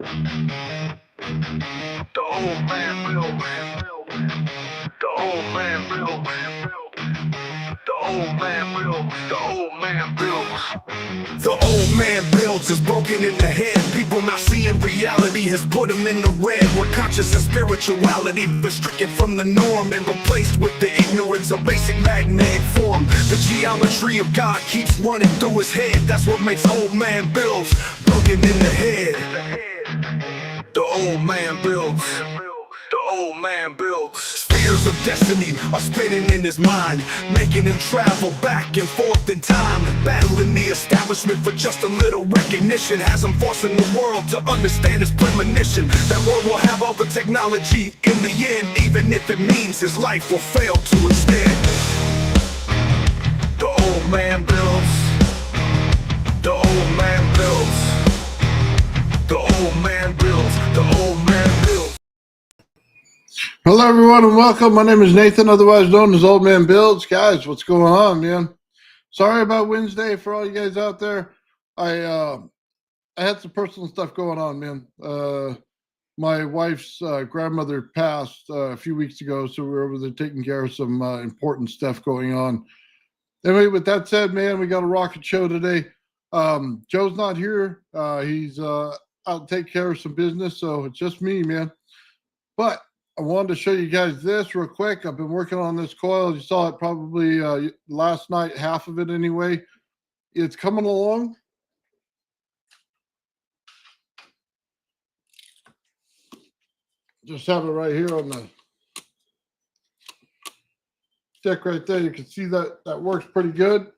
The old man built. The old man built. The old man built. The old man built. The old man builds is broken in the head. People not seeing reality has put them in the red. Where conscious and spirituality restricted from the norm and replaced with the ignorance of basic magnetic form. The geometry of God keeps running through his head. That's what makes old man builds broken in the head. The old man builds. The old man builds. Spheres of destiny are spinning in his mind, making him travel back and forth in time, battling the establishment for just a little recognition. Has him forcing the world to understand his premonition. That world will have all the technology in the end, even if it means his life will fail to instead. The old man builds. The old man builds. The old man builds. The old man builds. Hello, everyone, and welcome. My name is Nathan, otherwise known as Old Man Builds. Guys, what's going on, man? Sorry about Wednesday for all you guys out there. I had some personal stuff going on, man. My wife's grandmother passed a few weeks ago, so we were over there taking care of some important stuff going on. Anyway, with that said, man, we got a rocket show today. Joe's not here. He's out to take care of some business, so it's just me, man. But I wanted to show you guys this real quick. I've been working on this coil. You saw it probably last night, half of it anyway. It's coming along. Just have it right here on the stick right there. You can see that works pretty good.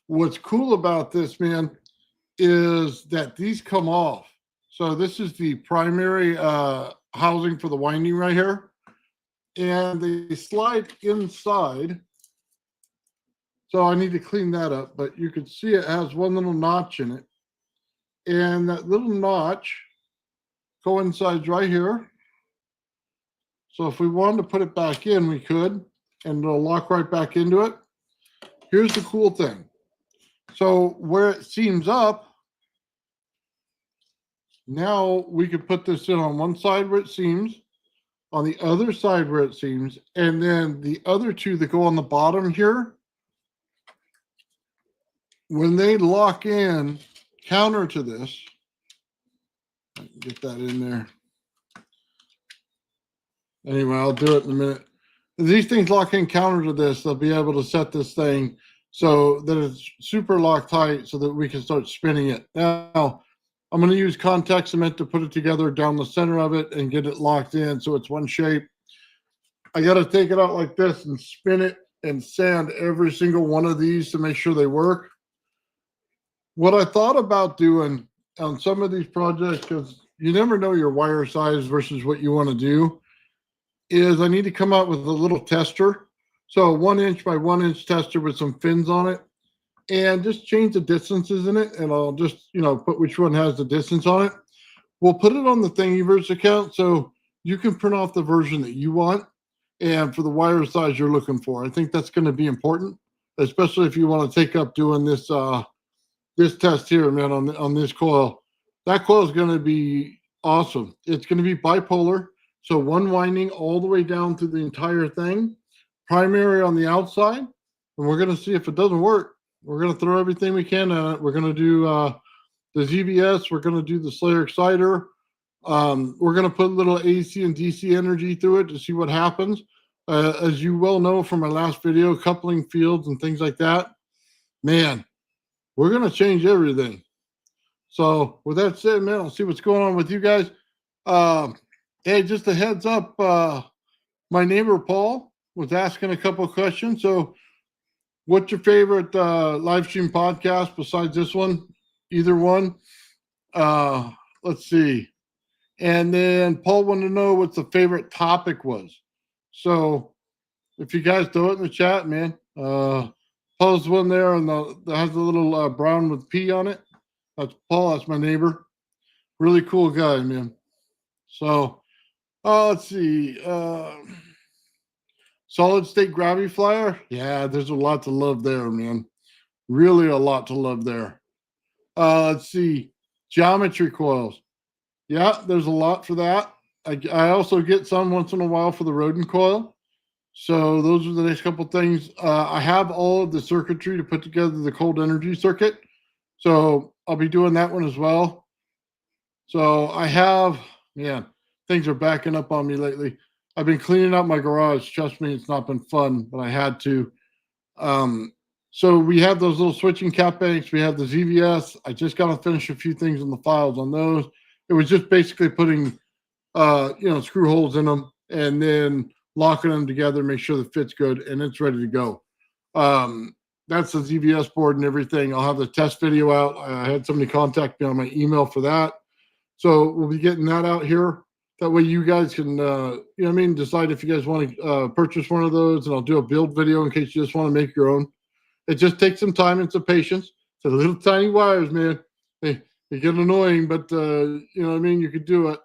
What's cool about this, man, is that these come off. So this is the primary housing for the winding right here. And they slide inside. So I need to clean that up. But you can see it has one little notch in it. And that little notch coincides right here. So if we wanted to put it back in, we could. And it'll lock right back into it. Here's the cool thing. So where it seams up, now we could put this in on one side where it seams, on the other side where it seams, and then the other two that go on the bottom here, when they lock in counter to this, I can get that in there. Anyway, I'll do it in a minute. If these things lock in counter to this, they'll be able to set this thing so that it's super locked tight so that we can start spinning it. Now, I'm going to use contact cement to put it together down the center of it and get it locked in so it's one shape. I got to take it out like this and spin it and sand every single one of these to make sure they work. What I thought about doing on some of these projects, because you never know your wire size versus what you want to do, is I need to come out with a little tester. So 1 inch by 1 inch tester with some fins on it. And just change the distances in it, and I'll just, put which one has the distance on it. We'll put it on the Thingiverse account so you can print off the version that you want and for the wire size you're looking for. I think that's going to be important, especially if you want to take up doing this this test here, man, on this coil. That coil is going to be awesome. It's going to be bipolar, so one winding all the way down through the entire thing, primary on the outside, and we're going to see if it doesn't work. We're going to throw everything we can at it. We're going to do the ZVS. We're going to do the Slayer Exciter. We're going to put a little AC and DC energy through it to see what happens. As you well know from my last video, coupling fields and things like that. Man, we're going to change everything. So with that said, man, I'll see what's going on with you guys. Hey, just a heads up. My neighbor, Paul, was asking a couple of questions. So what's your favorite live stream podcast besides this one? Either one. Let's see. And then Paul wanted to know what the favorite topic was. So if you guys throw it in the chat, man. Paul's one there and that has a little brown with P on it. That's Paul. That's my neighbor. Really cool guy, man. So let's see. Solid state gravity flyer. Yeah, there's a lot to love there, man. Really a lot to love there. Let's see, geometry coils. Yeah, there's a lot for that. I also get some once in a while for the rodent coil. So those are the next couple things. I have all of the circuitry to put together the cold energy circuit. So I'll be doing that one as well. So I have, man, things are backing up on me lately. I've been cleaning out my garage. Trust me, it's not been fun, but I had to. Um, so we have those little switching cap banks. We have the ZVS. I just got to finish a few things on the files on those. It was just basically putting, screw holes in them and then locking them together, make sure the fit's good, and it's ready to go. That's the ZVS board and everything. I'll have the test video out. I had somebody contact me on my email for that. So we'll be getting that out here. That way you guys can, decide if you guys want to purchase one of those, and I'll do a build video in case you just want to make your own. It just takes some time and some patience. It's the little tiny wires, man. They get annoying, but you could do it.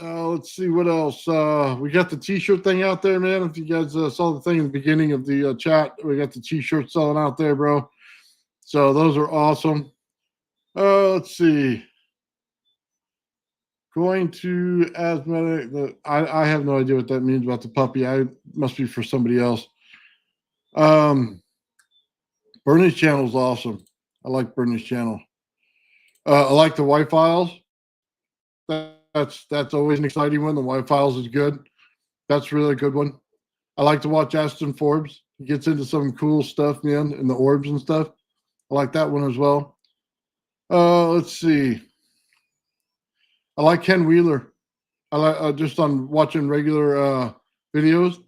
Let's see what else. We got the t-shirt thing out there, man. If you guys saw the thing in the beginning of the chat, we got the t-shirts selling out there, bro. So those are awesome. Let's see. Going to asthmatic. I have no idea what that means about the puppy. I must be for somebody else. Bernie's channel is awesome. I like Bernie's channel. I like the Wi files. That's always an exciting one. The Wi files is good. That's really a good one. I like to watch Aston Forbes. He gets into some cool stuff, man, in the orbs and stuff. I like that one as well. Let's see. I like Ken Wheeler. I like just on watching regular videos.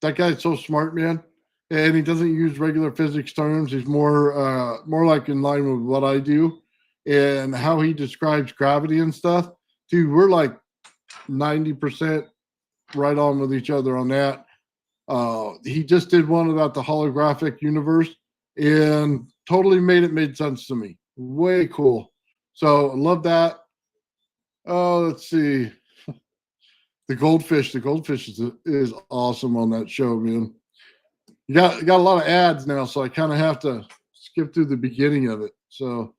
That guy's so smart, man, and he doesn't use regular physics terms. He's more like in line with what I do, and how he describes gravity and stuff. Dude, we're like 90% right on with each other on that. He just did one about the holographic universe, and totally made sense to me. Way cool. So I love that. Let's see. The goldfish. The goldfish is awesome on that show, man. You got a lot of ads now, so I kind of have to skip through the beginning of it. So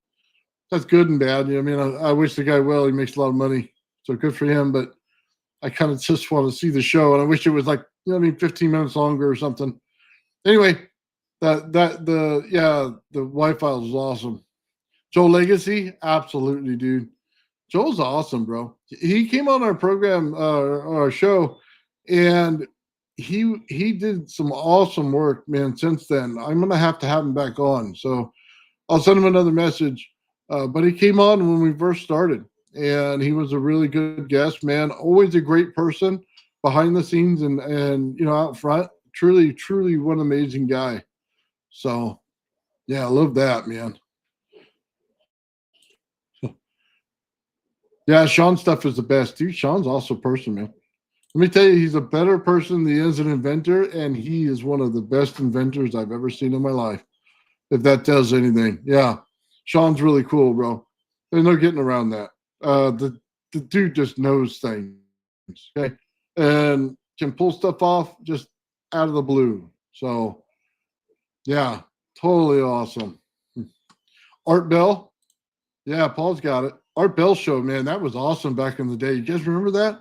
that's good and bad. I wish the guy well. He makes a lot of money, so good for him. But I kind of just want to see the show, and I wish it was like 15 minutes longer or something. Anyway, the Wi-Fi was awesome. Joe Legacy, absolutely, dude. Joel's awesome, bro. He came on our program, our show, and he did some awesome work, man. Since then, I'm gonna have to have him back on. So I'll send him another message. But he came on when we first started, and he was a really good guest, man. Always a great person behind the scenes and out front. Truly, what an amazing guy. So yeah, I love that, man. Yeah, Sean's stuff is the best, dude. Sean's also a person, man. Let me tell you, he's a better person than he is an inventor, and he is one of the best inventors I've ever seen in my life. If that tells anything, yeah. Sean's really cool, bro. There's no getting around that. The dude just knows things, okay, and can pull stuff off just out of the blue. So, yeah, totally awesome. Art Bell, yeah, Paul's got it. Art Bell show, man, that was awesome back in the day. You guys remember that?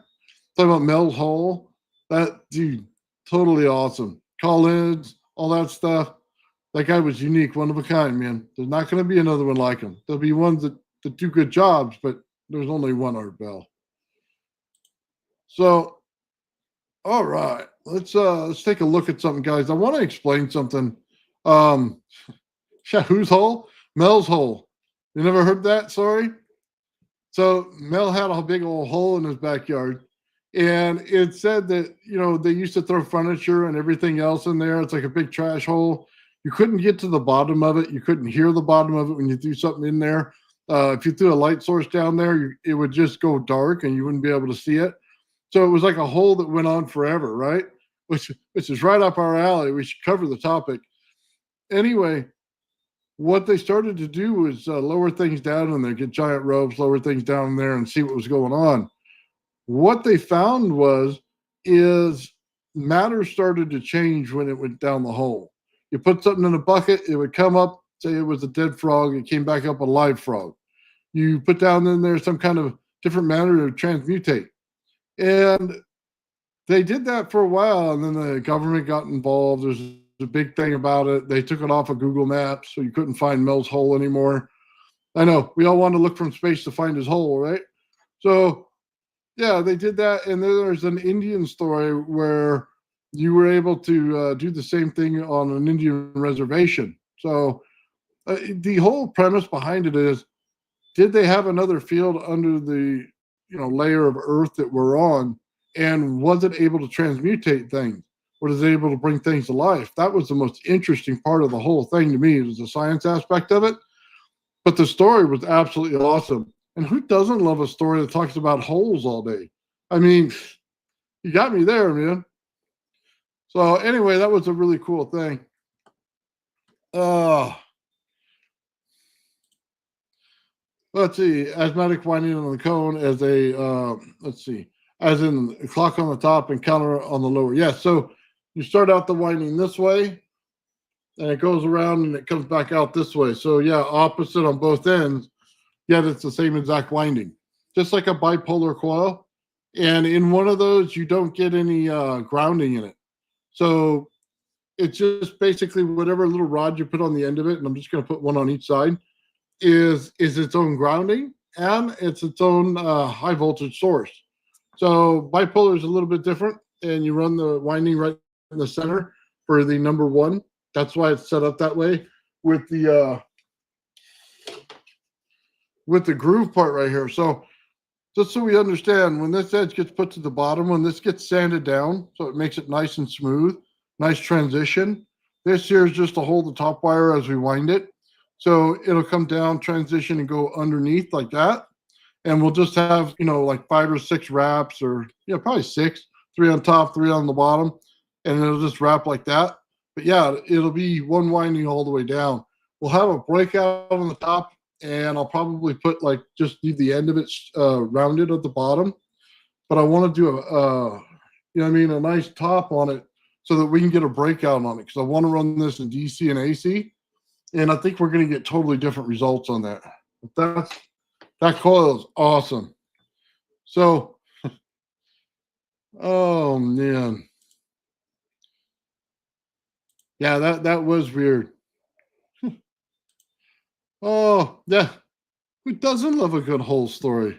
Talking about Mel Hall, that dude, totally awesome. Collins, all that stuff. That guy was unique, one of a kind, man. There's not going to be another one like him. There'll be ones that do good jobs, but there's only one Art Bell. So, all right, let's take a look at something, guys. I want to explain something. Whose hole? Mel's hole. You never heard that story? So Mel had a big old hole in his backyard, and it said that they used to throw furniture and everything else in there. It's like a big trash hole. You couldn't get to the bottom of it. You couldn't hear the bottom of it when you threw something in there. If you threw a light source down there, it would just go dark and you wouldn't be able to see it. So it was like a hole that went on forever, right? Which is right up our alley. We should cover the topic. Anyway, what they started to do was lower things down in there, get giant ropes, lower things down in there and see what was going on. What they found is matter started to change when it went down the hole. You put something in a bucket, it would come up say it was a dead frog, it came back up a live frog. You put down in there some kind of different matter to transmutate. And they did that for a while, and then the government got involved. There's a big thing about it. They took it off of Google Maps, so you couldn't find Mel's hole anymore. I know, we all want to look from space to find his hole, right? So, yeah, they did that. And then there's an Indian story where you were able to do the same thing on an Indian reservation. So, the whole premise behind it is, did they have another field under the layer of Earth that we're on, and was it able to transmutate things? Was it able to bring things to life? That was the most interesting part of the whole thing to me. It was the science aspect of it, but the story was absolutely awesome. And who doesn't love a story that talks about holes all day? I mean, you got me there, man. So anyway, that was a really cool thing. Let's see, asthmatic winding on the cone as a, as in the clock on the top and counter on the lower. Yes, so you start out the winding this way, and it goes around and it comes back out this way. So yeah, opposite on both ends, yet it's the same exact winding. Just like a bipolar coil. And in one of those, you don't get any grounding in it. So it's just basically whatever little rod you put on the end of it, and I'm just going to put one on each side, is its own grounding, and it's its own high voltage source. So bipolar is a little bit different, and you run the winding right in the center for the number one. That's why it's set up that way with the groove part right here. So just so we understand, when this edge gets put to the bottom, when this gets sanded down, so it makes it nice and smooth, nice transition. This here is just to hold the top wire as we wind it. So it'll come down, transition, and go underneath like that. And we'll just have, like 5 or 6 wraps, or probably 6, 3 on top, 3 on the bottom. And it'll just wrap like that. But yeah, it'll be one winding all the way down. We'll have a breakout on the top, and I'll probably put just leave the end of it rounded at the bottom. But I want to do a nice top on it so that we can get a breakout on it, because I want to run this in DC and AC. And I think we're going to get totally different results on that. But that coil is awesome. So, oh man. Yeah, that was weird. Oh, yeah. Who doesn't love a good hole story?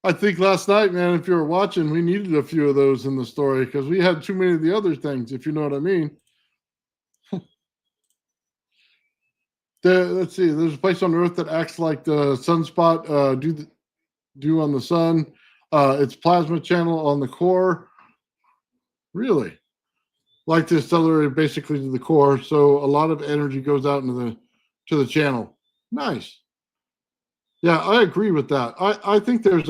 I think last night, man, if you were watching, we needed a few of those in the story because we had too many of the other things, if you know what I mean. Let's see. There's a place on Earth that acts like the sunspot do on the sun. It's plasma channel on the core. Really? Like the accelerator basically to the core. So a lot of energy goes out into the channel. Nice. Yeah, I agree with that. I think there's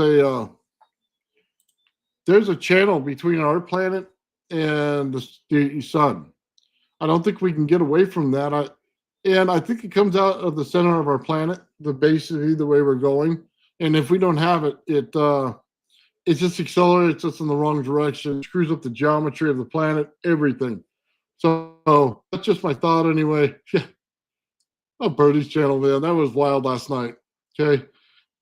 a channel between our planet and the sun. I don't think we can get away from that. I think it comes out of the center of our planet, basically the way we're going. And if we don't have it, it just accelerates us in the wrong direction, screws up the geometry of the planet, everything. So that's just my thought anyway. Oh, Bernie's channel, man. That was wild last night. Okay.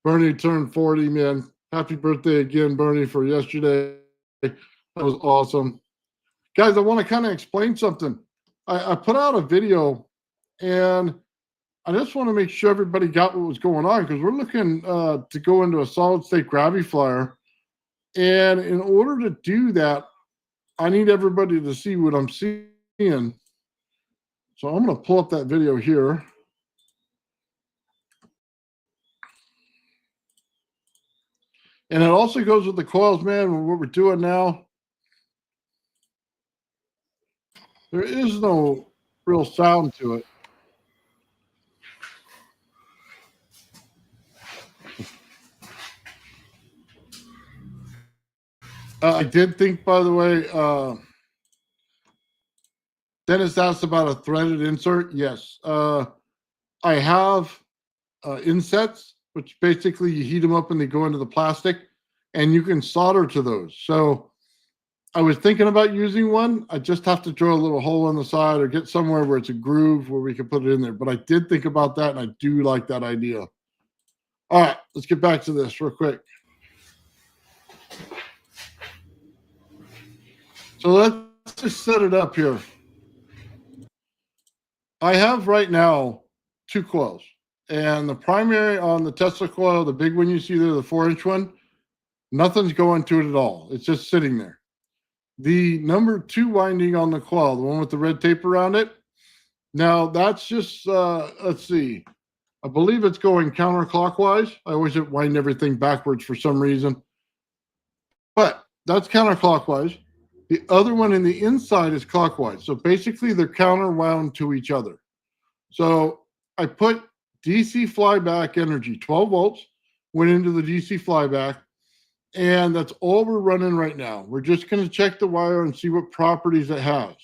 Bernie turned 40, man. Happy birthday again, Bernie, for yesterday. That was awesome. Guys, I want to kind of explain something. I put out a video, and I just want to make sure everybody got what was going on, because we're looking to go into a solid state gravity flyer. And in order to do that, I need everybody to see what I'm seeing. So I'm going to pull up that video here. And it also goes with the coils, man, what we're doing now. There is no real sound to it. I did think, by the way, Dennis asked about a threaded insert. Yes. I have insets, which basically you heat them up and they go into the plastic, and you can solder to those. So I was thinking about using one. I just have to drill a little hole in the side or get somewhere where it's a groove where we can put it in there. But I did think about that, and I do like that idea. All right, let's get back to this real quick. So let's just set it up here. I have right now 2 coils. And the primary on the Tesla coil, the big one you see there, the 4-inch one, nothing's going to it at all. It's just sitting there. The number 2 winding on the coil, the one with the red tape around it, now that's just, let's see, I believe it's going counterclockwise. I always wind everything backwards for some reason. But that's counterclockwise. The other one in the inside is clockwise. So basically they're counterwound to each other. So I put DC flyback energy, 12 volts, went into the DC flyback. And that's all we're running right now. We're just going to check the wire and see what properties it has.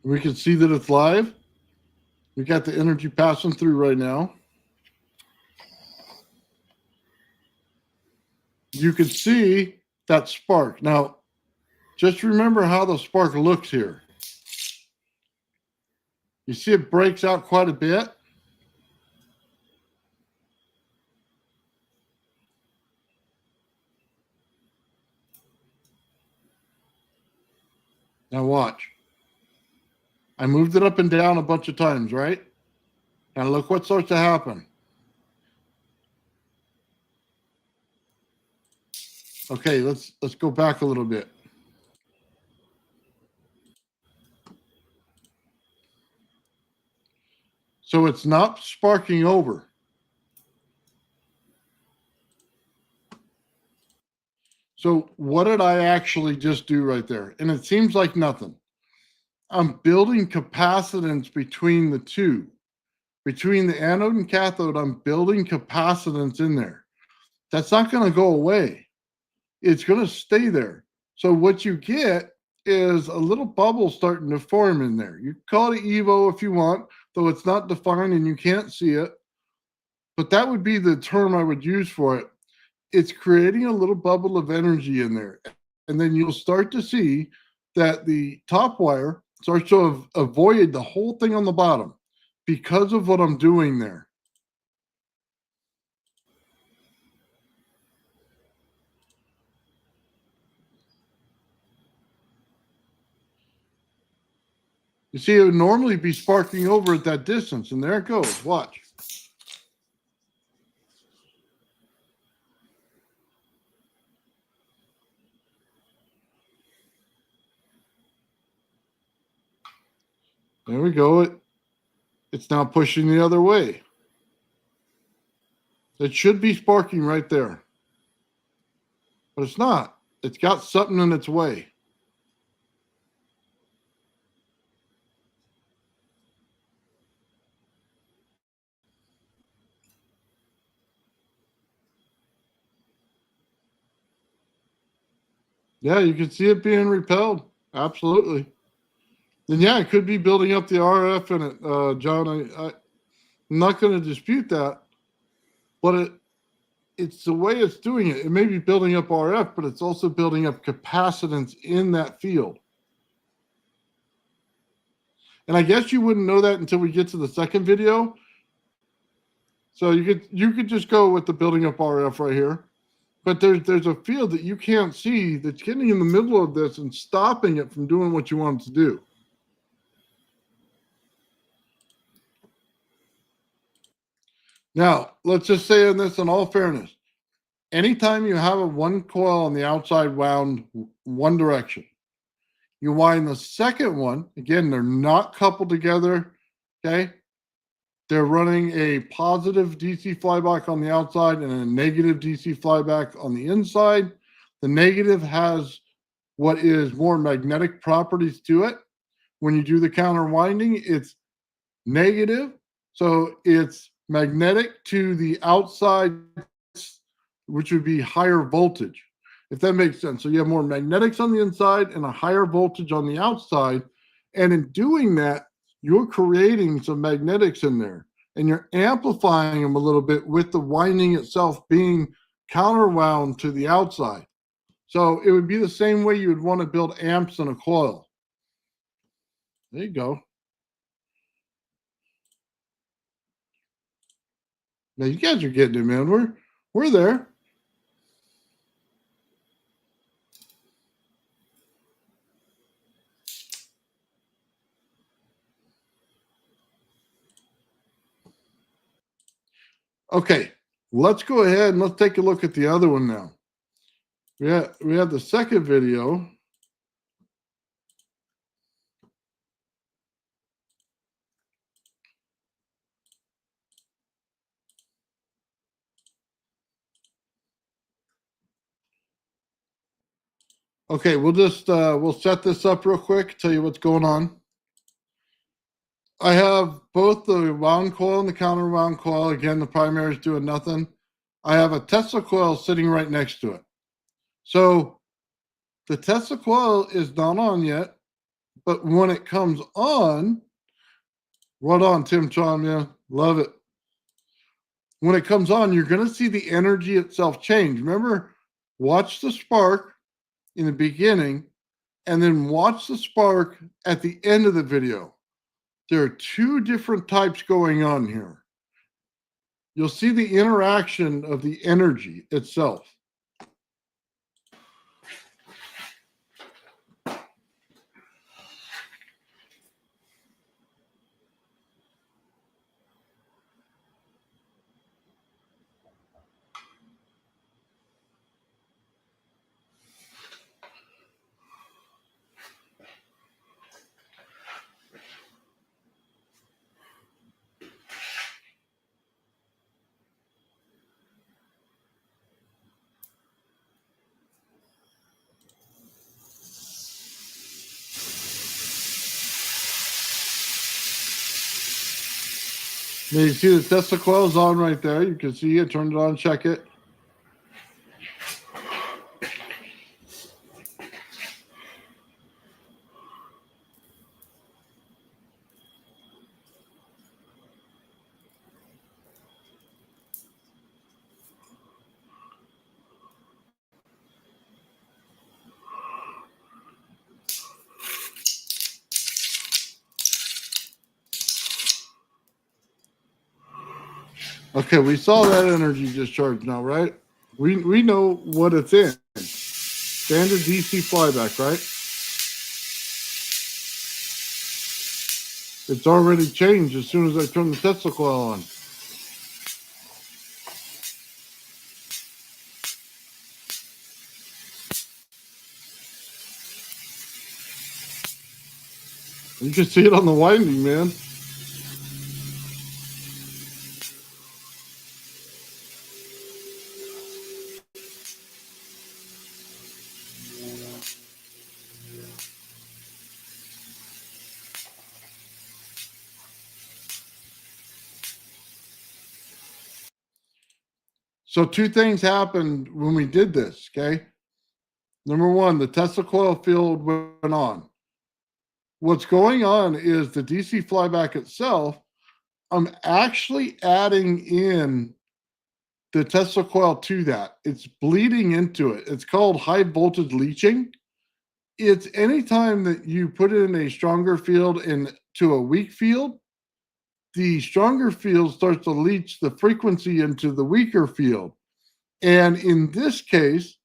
We can see that it's live. We got the energy passing through right now. You can see that spark. Now, just remember how the spark looks here. You see it breaks out quite a bit. Now watch. I moved it up and down a bunch of times, right? Now look what starts to happen. Okay, let's go back a little bit. So it's not sparking over. So what did I actually just do right there? And it seems like nothing. I'm building capacitance between the two. Between the anode and cathode, I'm building capacitance in there. That's not going to go away. It's going to stay there. So what you get is a little bubble starting to form in there. You call it Evo if you want, though it's not defined and you can't see it. But that would be the term I would use for it. It's creating a little bubble of energy in there. And then you'll start to see that the top wire starts to avoid the whole thing on the bottom because of what I'm doing there. You see, it would normally be sparking over at that distance, and there it goes. Watch. There we go. It's now pushing the other way. It should be sparking right there. But it's not. It's got something in its way. Yeah, you can see it being repelled. Absolutely. And yeah, it could be building up the RF in it, John. I'm not going to dispute that, but it's the way it's doing it. It may be building up RF, but it's also building up capacitance in that field. And I guess you wouldn't know that until we get to the second video. So you could just go with the building up RF right here. But there's a field that you can't see that's getting in the middle of this and stopping it from doing what you want it to do. Now, let's just say in this, in all fairness, anytime you have a one coil on the outside wound one direction, you wind the second one, again, they're not coupled together, okay? They're running a positive DC flyback on the outside and a negative DC flyback on the inside. The negative has what is more magnetic properties to it. When you do the counter winding, it's negative. So it's magnetic to the outside, which would be higher voltage, if that makes sense. So you have more magnetics on the inside and a higher voltage on the outside. And in doing that, you're creating some magnetics in there, and you're amplifying them a little bit with the winding itself being counterwound to the outside. So it would be the same way you would want to build amps in a coil. There you go. Now you guys are getting it, man. We're there. Okay, let's go ahead and let's take a look at the other one now. We have the second video. Okay, we'll set this up real quick, tell you what's going on. I have both the wound coil and the counter wound coil. Again, the primary is doing nothing. I have a Tesla coil sitting right next to it. So the Tesla coil is not on yet, but when it comes on, right on, Tim Chom, yeah, love it. When it comes on, you're going to see the energy itself change. Remember, watch the spark in the beginning and then watch the spark at the end of the video. There are two different types going on here. You'll see the interaction of the energy itself. Now you see the Tesla coil is on right there. You can see it, turn it on, check it. Okay, we saw that energy discharge now, right? We know what it's in. Standard DC flyback, right? It's already changed as soon as I turn the Tesla coil on. You can see it on the winding, man. So two things happened when we did this, okay? Number one, the Tesla coil field went on. What's going on is the DC flyback itself, I'm actually adding in the Tesla coil to that. It's bleeding into it. It's called high voltage leaching. It's anytime that you put in a stronger field into a weak field, the stronger field starts to leach the frequency into the weaker field. And in this case,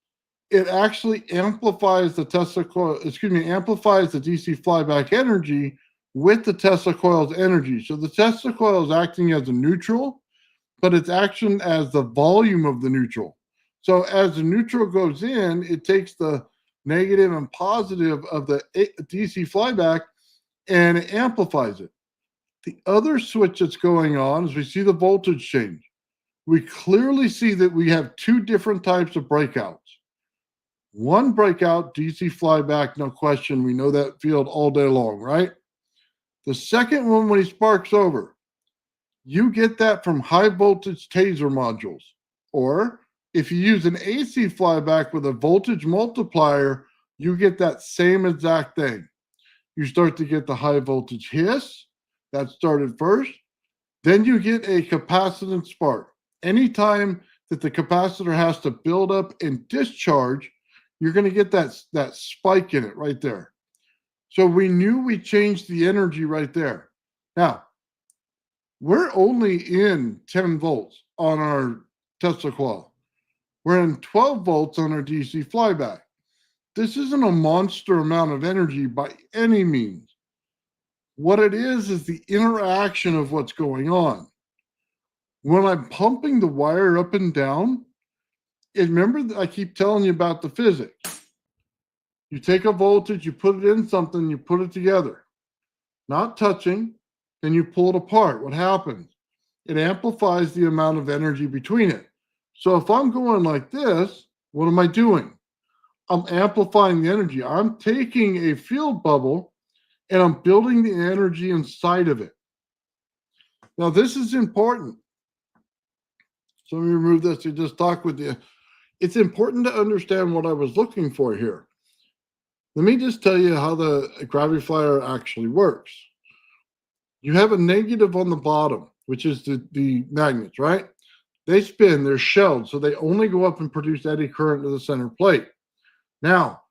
it actually amplifies the Tesla coil, amplifies the DC flyback energy with the Tesla coil's energy. So the Tesla coil is acting as a neutral, but it's acting as the volume of the neutral. So as the neutral goes in, it takes the negative and positive of the DC flyback and it amplifies it. The other switch that's going on is we see the voltage change. We clearly see that we have two different types of breakouts. One breakout, DC flyback, no question. We know that field all day long, right? The second one, when he sparks over, you get that from high voltage taser modules. Or if you use an AC flyback with a voltage multiplier, you get that same exact thing. You start to get the high voltage hiss. That started first. Then you get a capacitance spark. Anytime that the capacitor has to build up and discharge, you're going to get that spike in it right there. So we knew we changed the energy right there. Now, we're only in 10 volts on our Tesla coil. We're in 12 volts on our DC flyback. This isn't a monster amount of energy by any means. What it is the interaction of what's going on. When I'm pumping the wire up and down, remember I keep telling you about the physics. You take a voltage, you put it in something, you put it together. Not touching, then you pull it apart. What happens? It amplifies the amount of energy between it. So if I'm going like this, what am I doing? I'm amplifying the energy. I'm taking a field bubble and I'm building the energy inside of it. Now, this is important. So let me remove this to just talk with you. It's important to understand what I was looking for here. Let me just tell you how the gravity flyer actually works. You have a negative on the bottom, which is the magnets, right? They spin, they're shelled, so they only go up and produce eddy current to the center plate. Now,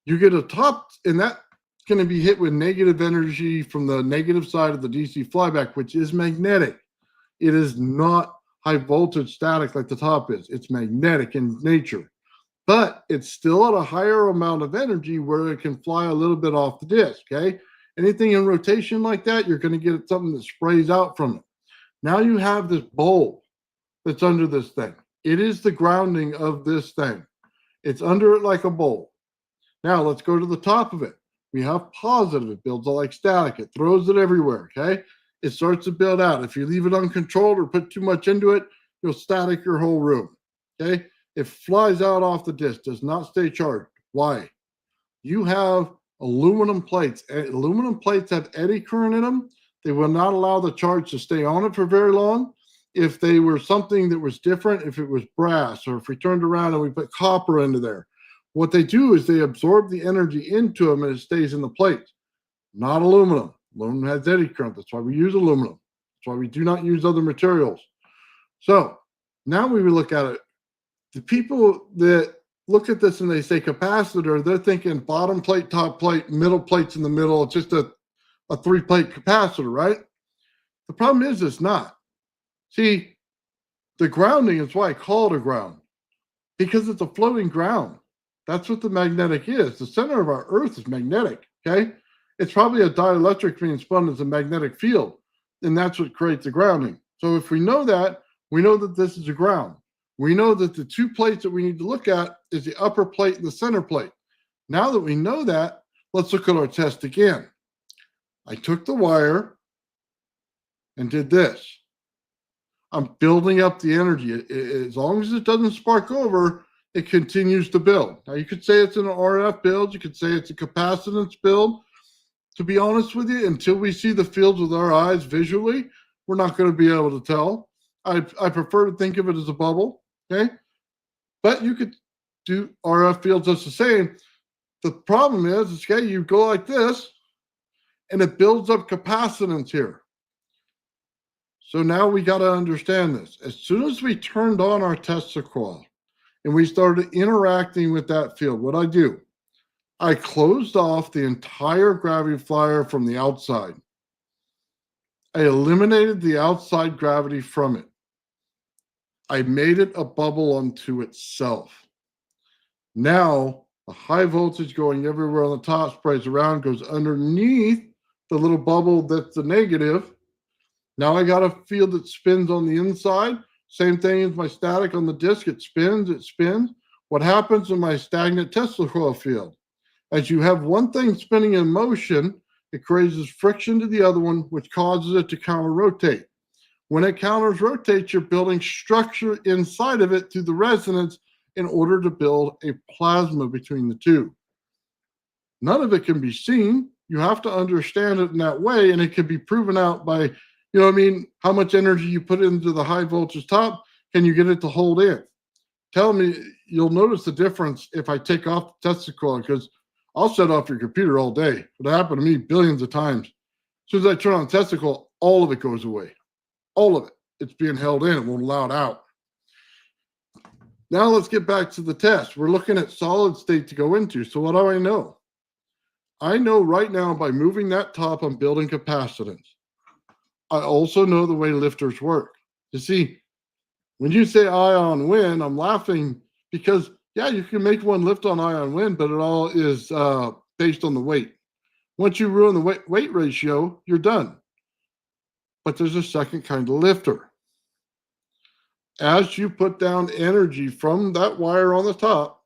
you get a top, and that's going to be hit with negative energy from the negative side of the DC flyback, which is magnetic. It is not high voltage static like the top is. It's magnetic in nature, but it's still at a higher amount of energy where it can fly a little bit off the disc, okay? Anything in rotation like that, you're going to get something that sprays out from it. Now you have this bowl that's under this thing. It is the grounding of this thing. It's under it like a bowl. Now let's go to the top of it. We have positive. It builds like static. It throws it everywhere, okay? It starts to build out. If you leave it uncontrolled or put too much into it, you'll static your whole room, okay? It flies out off the disc, does not stay charged. Why? You have aluminum plates. Aluminum plates have eddy current in them. They will not allow the charge to stay on it for very long. If they were something that was different, if it was brass, or if we turned around and we put copper into there, what they do is they absorb the energy into them and it stays in the plate. Not aluminum. Aluminum has eddy current. That's why we use aluminum. That's why we do not use other materials. So now we look at it. The people that look at this and they say capacitor, they're thinking bottom plate, top plate, middle plates in the middle. It's just a 3-plate capacitor, right? The problem is it's not. See, the grounding is why I call it a ground, because it's a floating ground. That's what the magnetic is. The center of our Earth is magnetic, okay? It's probably a dielectric being spun as a magnetic field, and that's what creates the grounding. So if we know that, we know that this is a ground. We know that the 2 plates that we need to look at is the upper plate and the center plate. Now that we know that, let's look at our test again. I took the wire and did this. I'm building up the energy. As long as it doesn't spark over, it continues to build. Now, you could say it's an RF build. You could say it's a capacitance build. To be honest with you, until we see the fields with our eyes visually, we're not going to be able to tell. I prefer to think of it as a bubble, okay? But you could do RF fields just the same. The problem is, okay, you go like this, and it builds up capacitance here. So now we got to understand this. As soon as we turned on our Tesla coil and we started interacting with that field, what I do, I closed off the entire gravity flyer from the outside. I eliminated the outside gravity from it. I made it a bubble unto itself. Now, the high voltage going everywhere on the top sprays around, goes underneath the little bubble that's the negative. Now I got a field that spins on the inside. Same thing as my static on the disc. It spins, it spins. What happens in my stagnant Tesla coil field? As you have one thing spinning in motion, it causes friction to the other one, which causes it to counter-rotate. When it counter-rotates, you're building structure inside of it through the resonance in order to build a plasma between the two. None of it can be seen. You have to understand it in that way, and it can be proven out by, you know what I mean, how much energy you put into the high voltage top, can you get it to hold in? Tell me, you'll notice the difference if I take off the Tesla coil, because I'll shut off your computer all day. It happened to me billions of times. As soon as I turn on testicle, all of it goes away. All of it. It's being held in. It won't allow it out. Now let's get back to the test. We're looking at solid state to go into. So what do I know? I know right now by moving that top, I'm building capacitance. I also know the way lifters work. You see, when you say ion win, I'm laughing because, yeah, you can make one lift on ion win, but it all is based on the weight. Once you ruin the weight ratio, you're done. But there's a second kind of lifter. As you put down energy from that wire on the top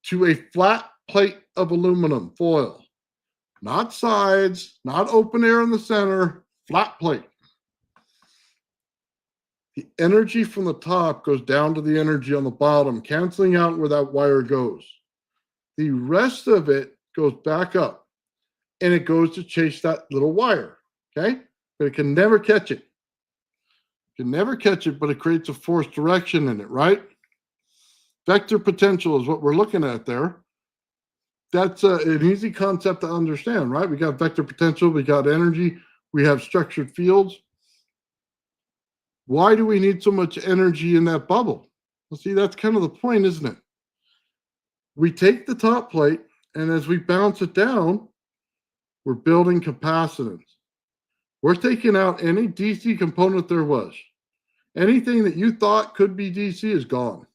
to a flat plate of aluminum foil, not sides, not open air in the center, flat plate. The energy from the top goes down to the energy on the bottom, canceling out where that wire goes. The rest of it goes back up, and it goes to chase that little wire, okay? But it can never catch it. It can never catch it, but it creates a force direction in it, right? Vector potential is what we're looking at there. That's an easy concept to understand, right? We got vector potential, we got energy, we have structured fields. Why do we need so much energy in that bubble? Well, see, that's kind of the point, isn't it? We take the top plate, and as we bounce it down, we're building capacitance. We're taking out any DC component there was. Anything that you thought could be DC is gone.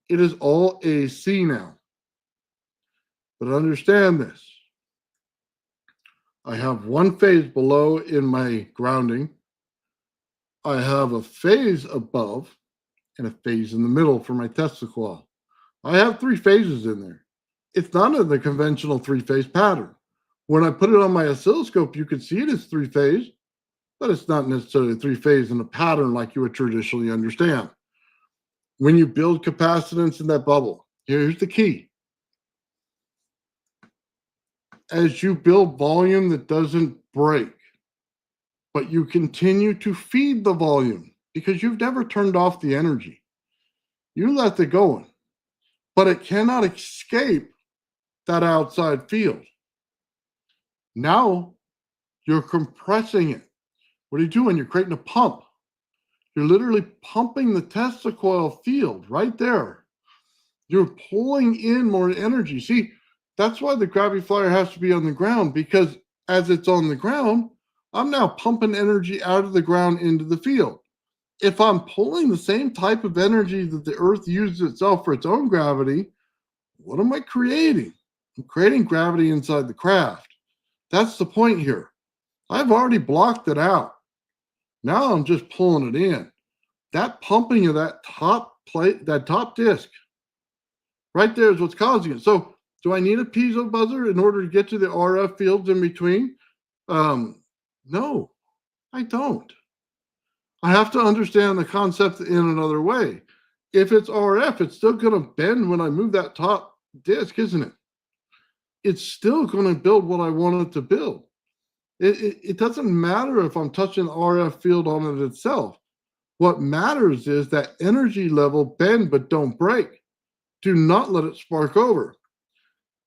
It is all AC now. But understand this. I have one phase below in my grounding. I have a phase above and a phase in the middle for my Tesla coil. I have 3 phases in there. It's not in the conventional 3-phase pattern. When I put it on my oscilloscope, you can see it as 3-phase, but it's not necessarily 3-phase in a pattern like you would traditionally understand. When you build capacitance in that bubble, here's the key. As you build volume that doesn't break, but you continue to feed the volume because you've never turned off the energy. You let it go, but it cannot escape that outside field. Now you're compressing it. What are you doing? You're creating a pump. You're literally pumping the Tesla coil field right there. You're pulling in more energy. See, that's why the gravity flyer has to be on the ground, because as it's on the ground, I'm now pumping energy out of the ground into the field. If I'm pulling the same type of energy that the Earth uses itself for its own gravity, what am I creating? I'm creating gravity inside the craft. That's the point here. I've already blocked it out. Now I'm just pulling it in. That pumping of that top plate, that top disc, right there is what's causing it. So do I need a piezo buzzer in order to get to the RF fields in between? No, I don't. I have to understand the concept in another way. If it's RF, it's still going to bend when I move that top disc, isn't it? It's still going to build what I want it to build. It doesn't matter if I'm touching the RF field on it itself. What matters is that energy level bend but don't break. Do not let it spark over.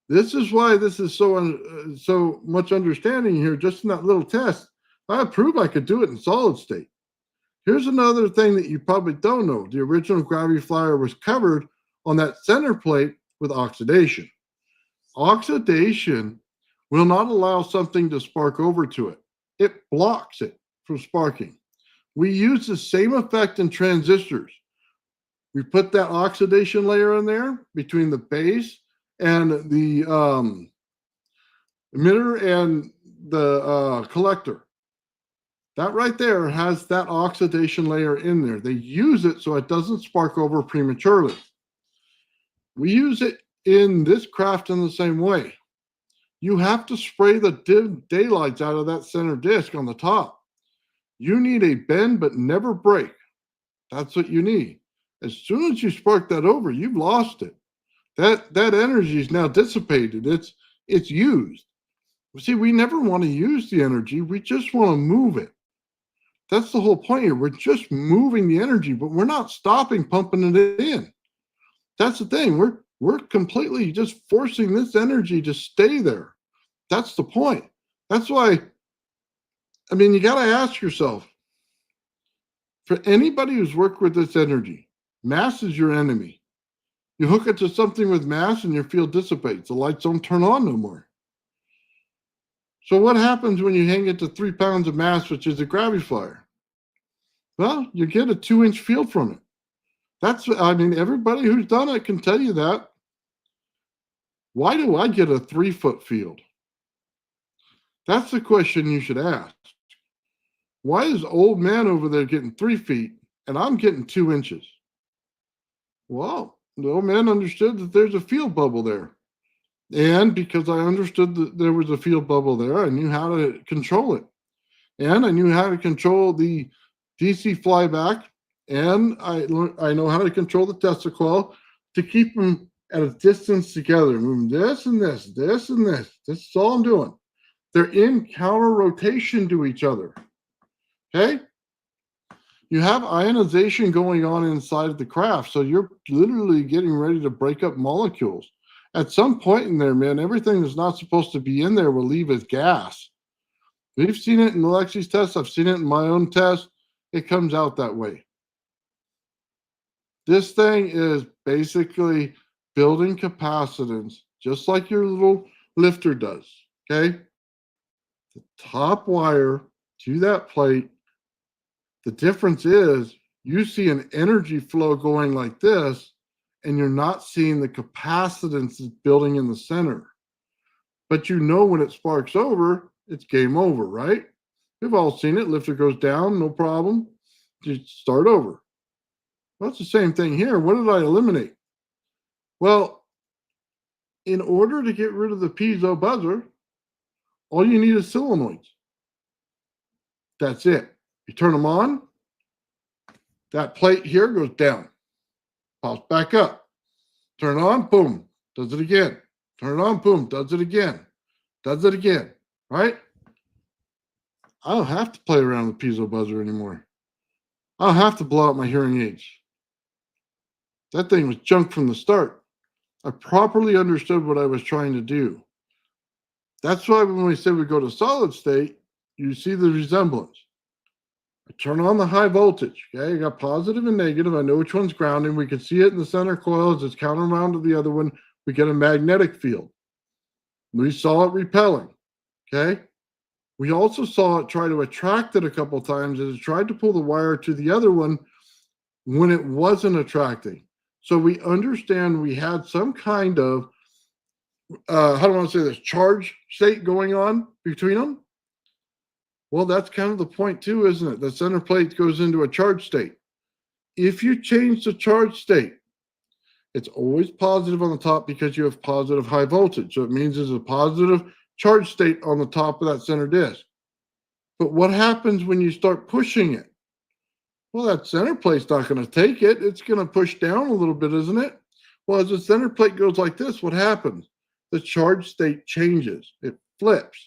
This is why this is so much understanding here just in that little test. I proved I could do it in solid state. Here's another thing that you probably don't know. The original gravity flyer was covered on that center plate with oxidation. Oxidation will not allow something to spark over to it. It blocks it from sparking. We use the same effect in transistors. We put that oxidation layer in there between the base and the emitter and the collector. That right there has that oxidation layer in there. They use it so it doesn't spark over prematurely. We use it in this craft in the same way. You have to spray the daylights out of that center disc on the top. You need a bend but never break. That's what you need. As soon as you spark that over, you've lost it. That energy is now dissipated. It's used. See, we never want to use the energy. We just want to move it. That's the whole point here. We're just moving the energy, but we're not stopping pumping it in. That's the thing. We're completely just forcing this energy to stay there. That's the point. That's why, I mean, you got to ask yourself, for anybody who's worked with this energy, mass is your enemy. You hook it to something with mass and your field dissipates. The lights don't turn on no more. So what happens when you hang it to 3 pounds of mass, which is a gravity flyer? Well, you get a 2-inch field from it. That's, I mean, everybody who's done it can tell you that. Why do I get a 3-foot field? That's the question you should ask. Why is old man over there getting 3 feet and I'm getting 2 inches? Well, the old man understood that there's a field bubble there. And because I understood that there was a field bubble there, I knew how to control it. And I knew how to control the DC flyback. And I know how to control the Tesla coil to keep them at a distance together, moving this and this, this and this. This is all I'm doing. They're in counter rotation to each other. Okay? You have ionization going on inside of the craft, so you're literally getting ready to break up molecules. At some point in there, man, everything that's not supposed to be in there will leave as gas. We've seen it in Alexi's test. I've seen it in my own test. It comes out that way. This thing is basically building capacitance, just like your little lifter does, okay? The top wire to that plate. The difference is you see an energy flow going like this, and you're not seeing the capacitance that's building in the center. But you know when it sparks over, it's game over, right? We've all seen it. Lifter goes down, no problem. Just start over. Well, it's the same thing here. What did I eliminate? Well, in order to get rid of the piezo buzzer, all you need is solenoids. That's it. You turn them on, that plate here goes down, pops back up. Turn it on, boom, does it again. Turn it on, boom, does it again. Does it again, right? I don't have to play around with piezo buzzer anymore. I don't have to blow out my hearing aids. That thing was junk from the start. I properly understood what I was trying to do. That's why when we said we go to solid state, you see the resemblance. I turn on the high voltage. Okay, I got positive and negative. I know which one's grounding. We can see it in the center coil as it's counter around to the other one. We get a magnetic field. We saw it repelling. Okay. We also saw it try to attract it a couple of times as it tried to pull the wire to the other one when it wasn't attracting. So we understand we had some kind of, how do I want to say this, charge state going on between them. Well, that's kind of the point too, isn't it? The center plate goes into a charge state. If you change the charge state, it's always positive on the top because you have positive high voltage. So it means there's a positive charge state on the top of that center disk. But what happens when you start pushing it? Well, that center plate's not going to take it. It's going to push down a little bit, isn't it? Well, as the center plate goes like this, what happens? The charge state changes. It flips.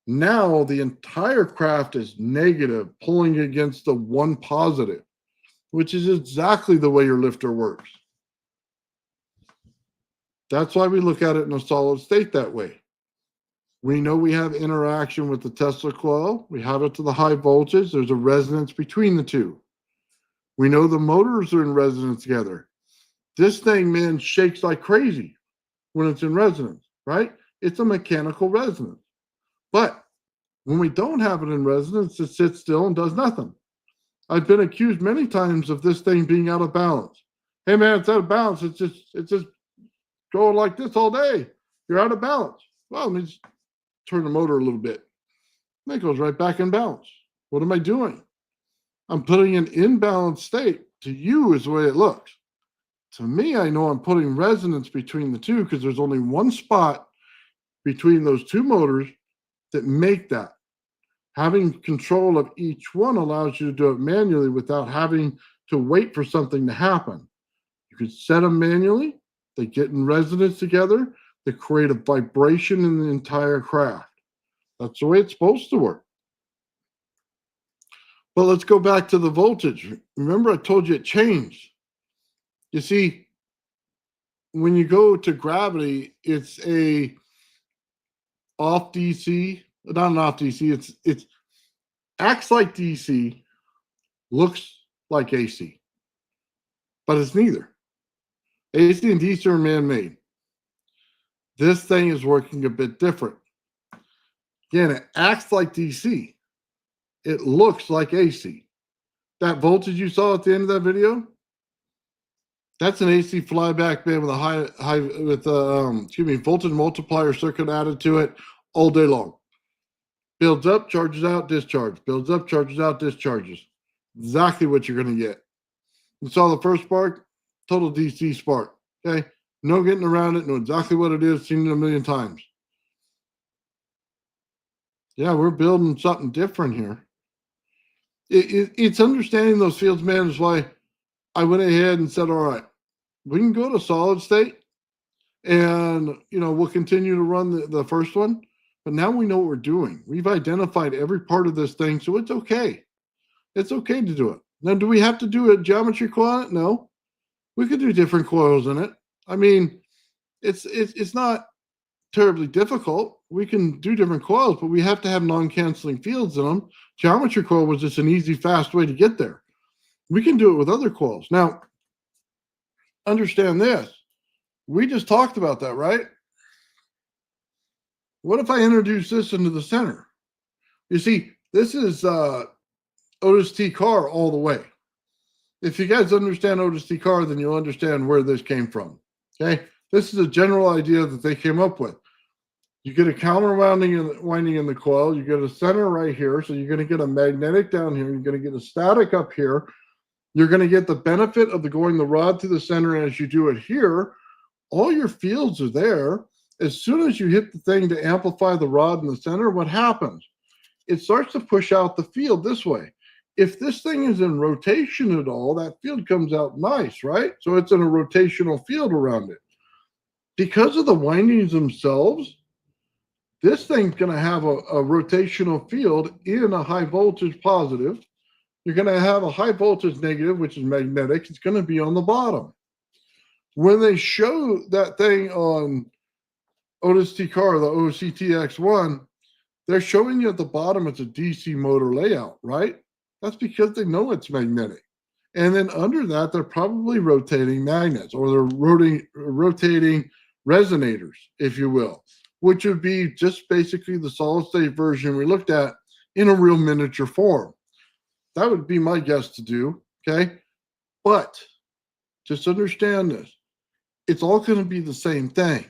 Now the entire craft is negative, pulling against the one positive, which is exactly the way your lifter works. That's why we look at it in a solid state that way. We know we have interaction with the Tesla coil. We have it to the high voltage. There's a resonance between the two. We know the motors are in resonance together. This thing, man, shakes like crazy when it's in resonance, right? It's a mechanical resonance. But when we don't have it in resonance, it sits still and does nothing. I've been accused many times of this thing being out of balance. Hey, man, it's out of balance. It's just going like this all day. You're out of balance. Well, let me just turn the motor a little bit. And it goes right back in balance. What am I doing? I'm putting an imbalanced state. To you is the way it looks. To me, I know I'm putting resonance between the two because there's only one spot between those two motors that make that. Having control of each one allows you to do it manually without having to wait for something to happen. You can set them manually. They get in resonance together. They create a vibration in the entire craft. That's the way it's supposed to work. But let's go back to the voltage. Remember, I told you it changed. You see, when you go to gravity, it's a off DC, not an off DC. It's acts like DC, looks like AC, but it's neither. AC and DC are man-made. This thing is working a bit different. Again, it acts like DC. It looks like AC. That voltage you saw at the end of that video, that's an AC flyback band with a voltage multiplier circuit added to it all day long. Builds up, charges out, discharge. Builds up, charges out, discharges. Exactly what you're going to get. You saw the first spark, total DC spark. Okay, no getting around it. Know exactly what it is. Seen it a million times. Yeah, we're building something different here. It's understanding those fields, man, is why I went ahead and said, all right, we can go to solid state and, we'll continue to run the first one. But now we know what we're doing. We've identified every part of this thing, so it's okay. It's okay to do it. Now, do we have to do a geometry coil on it? No. We could do different coils in it. I mean, it's not terribly difficult. We can do different coils, but we have to have non-canceling fields in them. Geometry coil was just an easy, fast way to get there. We can do it with other coils. Now, understand this. We just talked about that, right? What if I introduce this into the center? You see, this is Otis T. Carr all the way. If you guys understand Otis T. Carr, then you'll understand where this came from. Okay? This is a general idea that they came up with. You get a counter winding in the coil. You get a center right here. So you're going to get a magnetic down here. You're going to get a static up here. You're going to get the benefit of going the rod through the center as you do it here. All your fields are there. As soon as you hit the thing to amplify the rod in the center, what happens? It starts to push out the field this way. If this thing is in rotation at all, that field comes out nice, right? So it's in a rotational field around it. Because of the windings themselves, this thing's going to have a rotational field in a high voltage positive. You're going to have a high voltage negative, which is magnetic. It's going to be on the bottom. When they show that thing on Otis T. Carr, the OCTX1, they're showing you at the bottom it's a DC motor layout, right? That's because they know it's magnetic. And then under that, they're probably rotating magnets, or they're rotating resonators, if you will, which would be just basically the solid state version we looked at in a real miniature form. That would be my guess to do, okay? But just understand this. It's all going to be the same thing.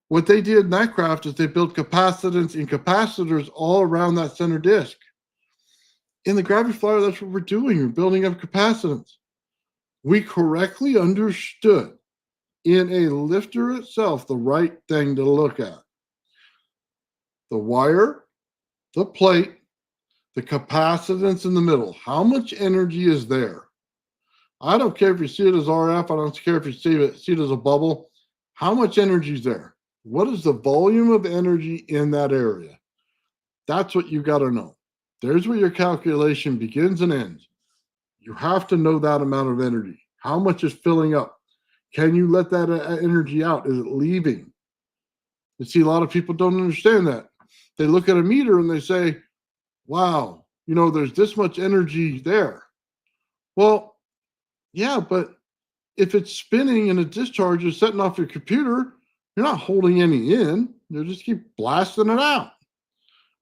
What they did in that craft is they built capacitance and capacitors all around that center disk. In the gravity flyer, that's what we're doing. We're building up capacitance. We correctly understood in a lifter itself the right thing to look at. The wire, the plate, the capacitance in the middle. How much energy is there? I don't care if you see it as RF. I don't care if you see it as a bubble. How much energy is there? What is the volume of energy in that area? That's what you got to know. There's where your calculation begins and ends. You have to know that amount of energy. How much is filling up? Can you let that energy out? Is it leaving? You see, a lot of people don't understand that. They look at a meter and they say, wow, there's this much energy there. Well, yeah, but if it's spinning and a discharge is setting off your computer, you're not holding any in. You just keep blasting it out.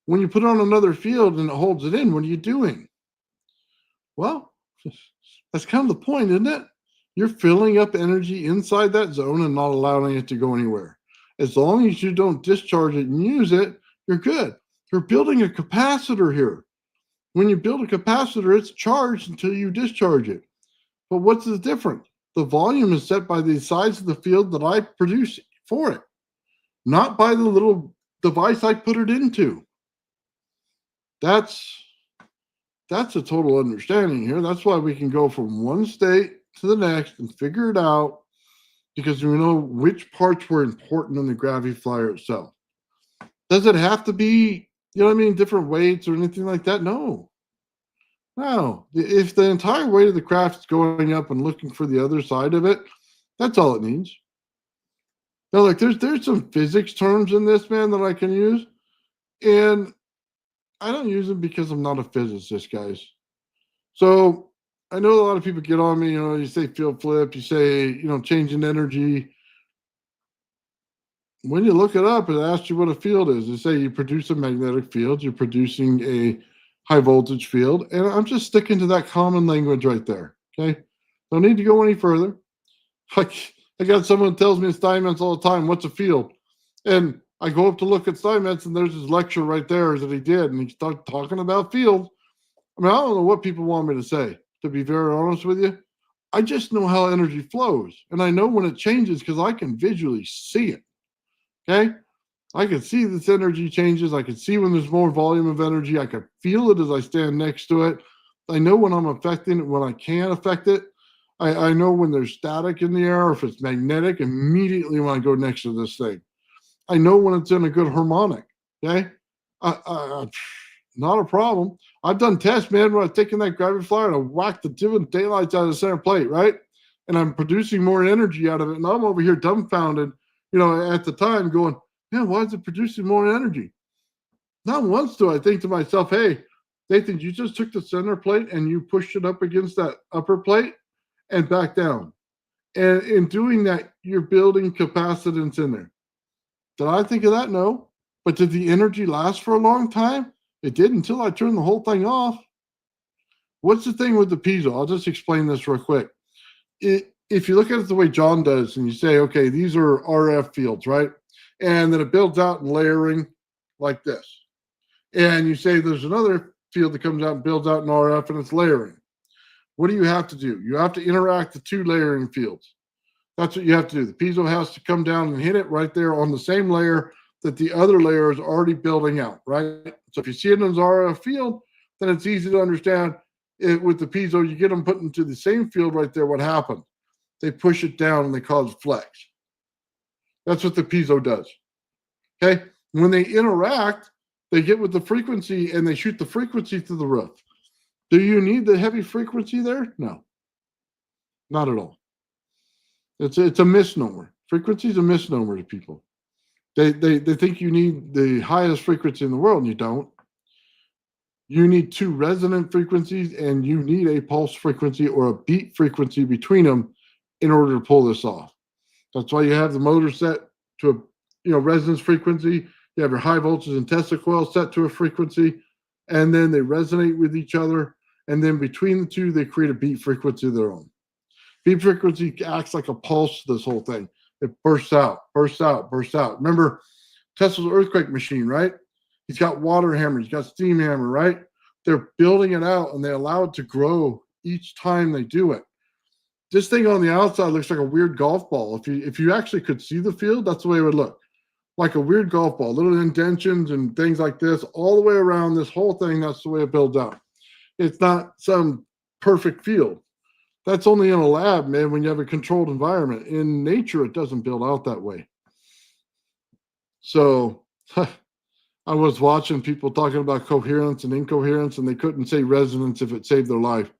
When you put it on another field and it holds it in, what are you doing? Well, that's kind of the point, isn't it? You're filling up energy inside that zone and not allowing it to go anywhere. As long as you don't discharge it and use it, you're good. You're building a capacitor here. When you build a capacitor, it's charged until you discharge it. But what's the difference? The volume is set by the size of the field that I produce for it, not by the little device I put it into. That's a total understanding here. That's why we can go from one state to the next and figure it out, because we know which parts were important in the gravity flyer itself. Does it have to be, different weights or anything like that? No. If the entire weight of the craft is going up and looking for the other side of it, that's all it needs. Now, like there's some physics terms in this, man, that I can use, and I don't use them because I'm not a physicist, guys. So I know a lot of people get on me. You say field flip, you say changing energy. When you look it up, it asks you what a field is. They say you produce a magnetic field, you're producing a high voltage field, and I'm just sticking to that common language right there. Okay, don't need to go any further. Like I got someone who tells me in Steinmetz all the time, what's a field? And I go up to look at Steinmetz, and there's his lecture right there that he did, and he started talking about fields. I mean, I don't know what people want me to say, to be very honest with you. I just know how energy flows, and I know when it changes because I can visually see it. Okay, I can see this energy changes. I can see when there's more volume of energy. I can feel it as I stand next to it. I know when I'm affecting it, when I can affect it. I know when there's static in the air, or if it's magnetic, immediately when I go next to this thing. I know when it's in a good harmonic. Okay. Not a problem. I've done tests, man, where I've taken that gravity flyer and I whacked the different daylights out of the center plate, right? And I'm producing more energy out of it. And I'm over here dumbfounded, at the time going, man, why is it producing more energy? Not once do I think to myself, hey, Nathan, you just took the center plate and you pushed it up against that upper plate and back down. And in doing that, you're building capacitance in there. Did I think of that? No. But did the energy last for a long time? It did until I turned the whole thing off. What's the thing with the piezo? I'll just explain this real quick. If you look at it the way John does and you say, okay, these are RF fields, right? And then it builds out in layering like this. And you say there's another field that comes out and builds out in RF and it's layering. What do you have to do? You have to interact the two layering fields. That's what you have to do. The piezo has to come down and hit it right there on the same layer that the other layer is already building out, right? So if you see it in an RF field, then it's easy to understand it with the piezo. You get them put into the same field right there. What happened? They push it down and they cause flex. That's what the piezo does. Okay. When they interact, they get with the frequency and they shoot the frequency through the roof. Do you need the heavy frequency there? No, not at all. It's a misnomer. Frequency is a misnomer to people. They think you need the highest frequency in the world, and you don't. You need two resonant frequencies, and you need a pulse frequency or a beat frequency between them in order to pull this off. That's why you have the motor set to a resonance frequency. You have your high voltage and Tesla coil set to a frequency, and then they resonate with each other. And then between the two, they create a beat frequency of their own. Beat frequency acts like a pulse to this whole thing. It bursts out, bursts out, bursts out. Remember Tesla's earthquake machine, right? He's got water hammer, he's got steam hammer, right? They're building it out and they allow it to grow each time they do it. This thing on the outside looks like a weird golf ball. If you actually could see the field, that's the way it would look. Like a weird golf ball, little indentions and things like this, all the way around this whole thing. That's the way it builds out. It's not some perfect field. That's only in a lab, man, when you have a controlled environment. In nature, it doesn't build out that way. So I was watching people talking about coherence and incoherence, and they couldn't say resonance if it saved their life.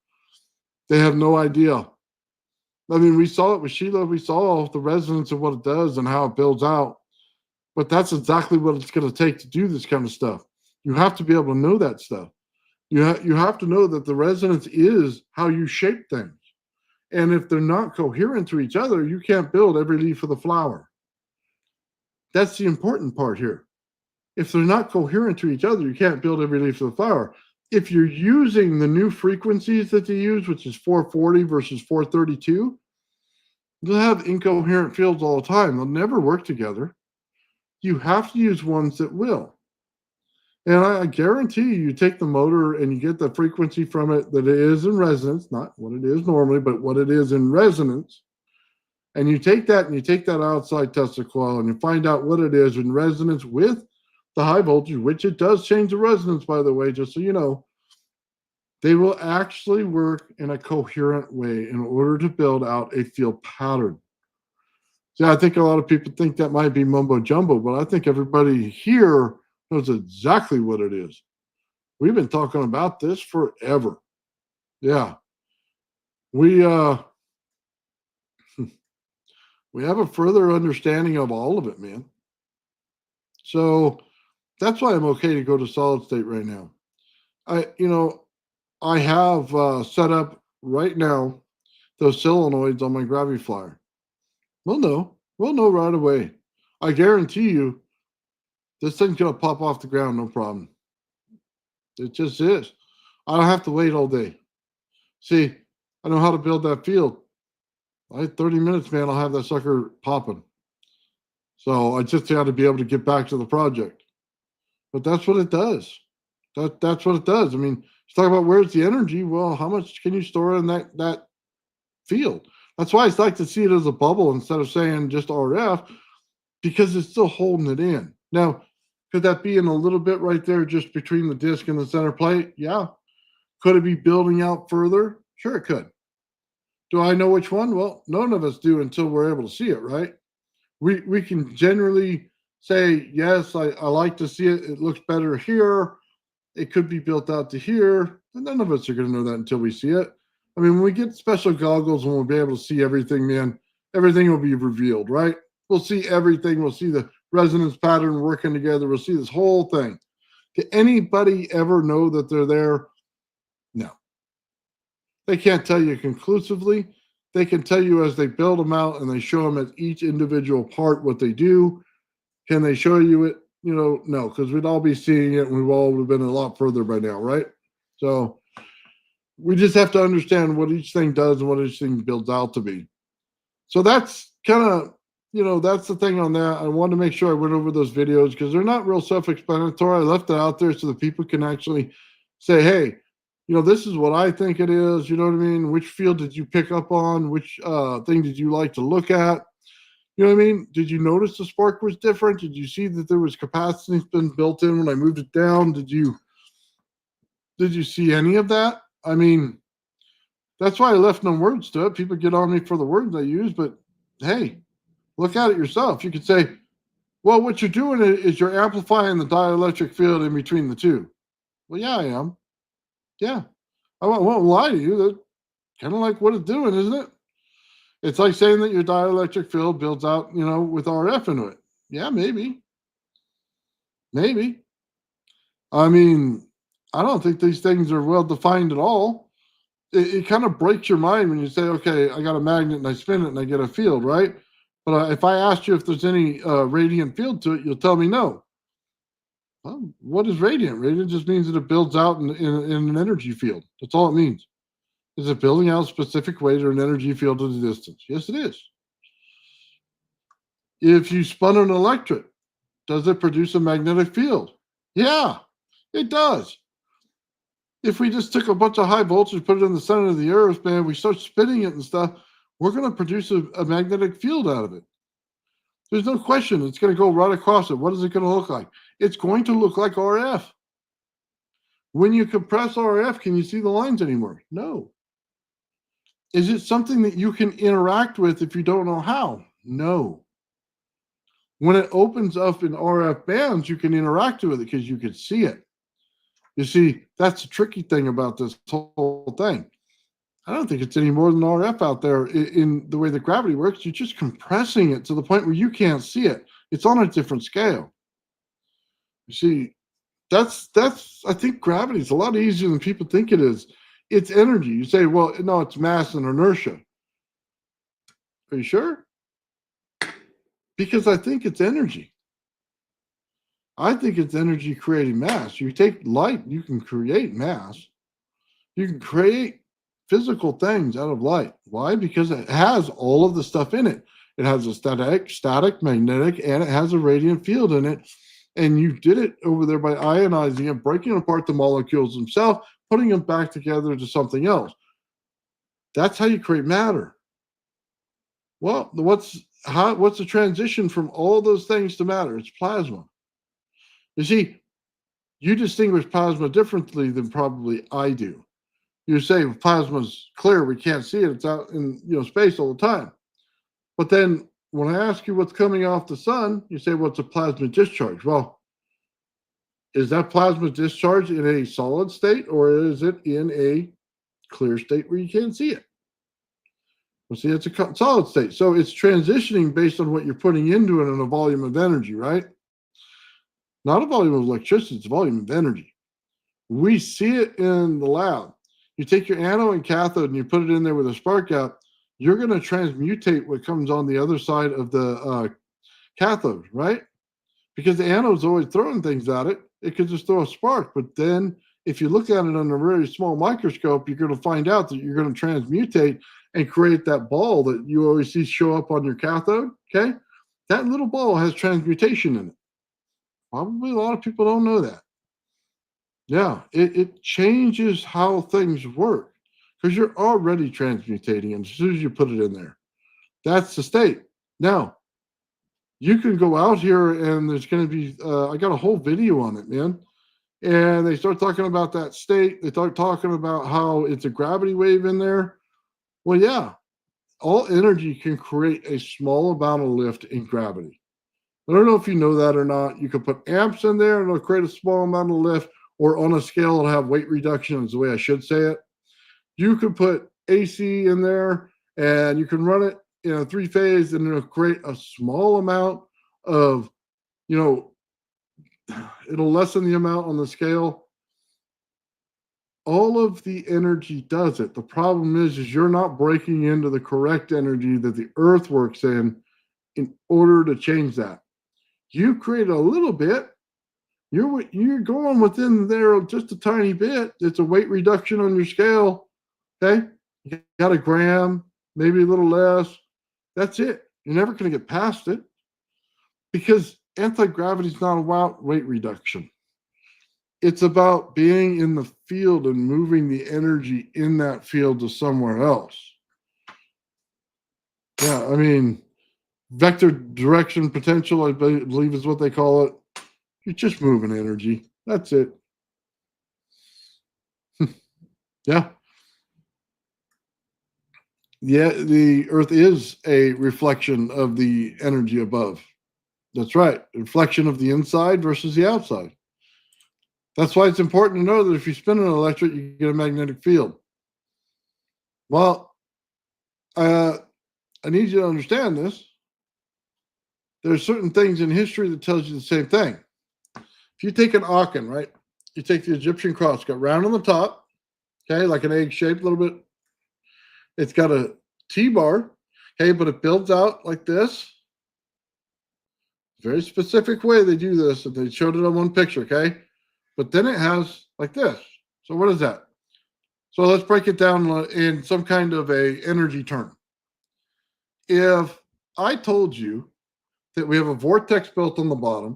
They have no idea. I mean, we saw it with Sheila. We saw the resonance of what it does and how it builds out. But that's exactly what it's going to take to do this kind of stuff. You have to be able to know that stuff. You have to know that the resonance is how you shape things. And if they're not coherent to each other, you can't build every leaf of the flower. That's the important part here. If they're not coherent to each other, you can't build every leaf of the flower. If you're using the new frequencies that they use, which is 440 versus 432, they'll have incoherent fields all the time. They'll never work together. You have to use ones that will. And I guarantee you take the motor and you get the frequency from it that it is in resonance, not what it is normally, but what it is in resonance. And you take that and you take that outside Tesla coil and you find out what it is in resonance with the high voltage, which it does change the resonance, by the way, just so you know. They will actually work in a coherent way in order to build out a field pattern. See, I think a lot of people think that might be mumbo jumbo, but I think everybody here knows exactly what it is. We've been talking about this forever. Yeah. We We have a further understanding of all of it, man. So that's why I'm okay to go to solid state right now. I have set up right now those solenoids on my gravity flyer. We'll know right away. I guarantee you, this thing's gonna pop off the ground, no problem. It just is. I don't have to wait all day. See, I know how to build that field. 30 minutes, man, I'll have that sucker popping. So I just got to be able to get back to the project. But that's what it does. That's what it does. I mean, you talk about where's the energy. Well, how much can you store in that field? That's why I like to see it as a bubble instead of saying just RF, because it's still holding it in. Now, could that be in a little bit right there just between the disc and the center plate? Yeah. Could it be building out further? Sure, it could. Do I know which one? Well, none of us do until we're able to see it, right? We can generally say, yes, I like to see it. It looks better here. It could be built out to here. And none of us are going to know that until we see it. I mean, when we get special goggles and we'll be able to see everything, man, everything will be revealed, right? We'll see everything. We'll see the resonance pattern working together. We'll see this whole thing. Did anybody ever know that they're there? No. They can't tell you conclusively. They can tell you as they build them out and they show them at each individual part what they do. Can they show you it? No, because we'd all be seeing it and we all would have been a lot further by now, right? So we just have to understand what each thing does and what each thing builds out to be. So that's kind of, that's the thing on that. I wanted to make sure I went over those videos because they're not real self-explanatory. I left it out there so that people can actually say, hey, this is what I think it is. You know what I mean? Which field did you pick up on? Which thing did you like to look at? You know what I mean? Did you notice the spark was different? Did you see that there was capacitance been built in when I moved it down? Did you see any of that? I mean, that's why I left no words to it. People get on me for the words I use, but hey, look at it yourself. You could say, well, what you're doing is you're amplifying the dielectric field in between the two. Well, yeah, I am. Yeah. I won't lie to you. That's kind of like what it's doing, isn't it? It's like saying that your dielectric field builds out, with RF into it. Yeah, maybe. Maybe. I mean, I don't think these things are well defined at all. It kind of breaks your mind when you say, okay, I got a magnet and I spin it and I get a field, right? But if I asked you if there's any radiant field to it, you'll tell me no. Well, what is radiant? Radiant just means that it builds out in an energy field. That's all it means. Is it building out a specific way to an energy field at a distance? Yes, it is. If you spun an electric, does it produce a magnetic field? Yeah, it does. If we just took a bunch of high voltage, put it in the center of the earth, man, we start spinning it and stuff, we're going to produce a magnetic field out of it. There's no question. It's going to go right across it. What is it going to look like? It's going to look like RF. When you compress RF, can you see the lines anymore? No. Is it something that you can interact with if you don't know how? No. When it opens up in RF bands, you can interact with it because you can see it. You see, that's the tricky thing about this whole thing. I don't think it's any more than RF out there in the way that gravity works. You're just compressing it to the point where you can't see it. It's on a different scale. You see, that's I think gravity is a lot easier than people think it is. It's energy. You say, well, no, it's mass and inertia. Are you sure? Because I think it's energy. I think it's energy creating mass. You take light, you can create mass. You can create physical things out of light. Why? Because it has all of the stuff in it. It has a static, magnetic, and it has a radiant field in it. And you did it over there by ionizing it, breaking apart the molecules themselves, putting them back together to something else. That's how you create matter. Well, what's the transition from all those things to matter? It's plasma. You see, you distinguish plasma differently than probably I do. You say plasma's clear, we can't see it, it's out in space all the time. But then when I ask you what's coming off the sun, you say, well, it's a plasma discharge. Well, is that plasma discharge in a solid state or is it in a clear state where you can't see it? Well, see, it's a solid state. So it's transitioning based on what you're putting into it and a volume of energy, right? Not a volume of electricity, it's a volume of energy. We see it in the lab. You take your anode and cathode and you put it in there with a spark gap, you're going to transmutate what comes on the other side of the cathode, right? Because the anode's always throwing things at it. It could just throw a spark. But then if you look at it under a very small microscope, you're going to find out that you're going to transmutate and create that ball that you always see show up on your cathode, okay? That little ball has transmutation in it. Probably a lot of people don't know that. Yeah, it changes how things work because you're already transmutating and as soon as you put it in there. That's the state. Now, you can go out here and there's going to be, I got a whole video on it, man. And they start talking about that state. They start talking about how it's a gravity wave in there. Well, yeah, all energy can create a small amount of lift in gravity. I don't know if you know that or not. You can put amps in there and it'll create a small amount of lift, or on a scale, it'll have weight reduction, is the way I should say it. You can put AC in there and you can run it in a 3-phase and it'll create a small amount of, you know, it'll lessen the amount on the scale. All of the energy does it. The problem is you're not breaking into the correct energy that the earth works in order to change that. You create a little bit, you're going within there just a tiny bit. It's a weight reduction on your scale. Okay, you got a gram, maybe a little less. That's it. You're never going to get past it because anti-gravity is not about weight reduction. It's about being in the field and moving the energy in that field to somewhere else. Yeah, I mean, vector direction potential, I believe is what they call it. You're just moving energy. That's it. Yeah. Yeah, the Earth is a reflection of the energy above. That's right. A reflection of the inside versus the outside. That's why it's important to know that if you spin an electric, you get a magnetic field. Well, I need you to understand this. There are certain things in history that tells you the same thing. If you take an Aachen, right? You take the Egyptian cross, got round on the top, okay, like an egg shape, a little bit. It's got a T-bar, okay, but it builds out like this. Very specific way they do this, and they showed it on one picture, okay? But then it has like this. So what is that? So let's break it down in some kind of a energy term. If I told you that we have a vortex built on the bottom,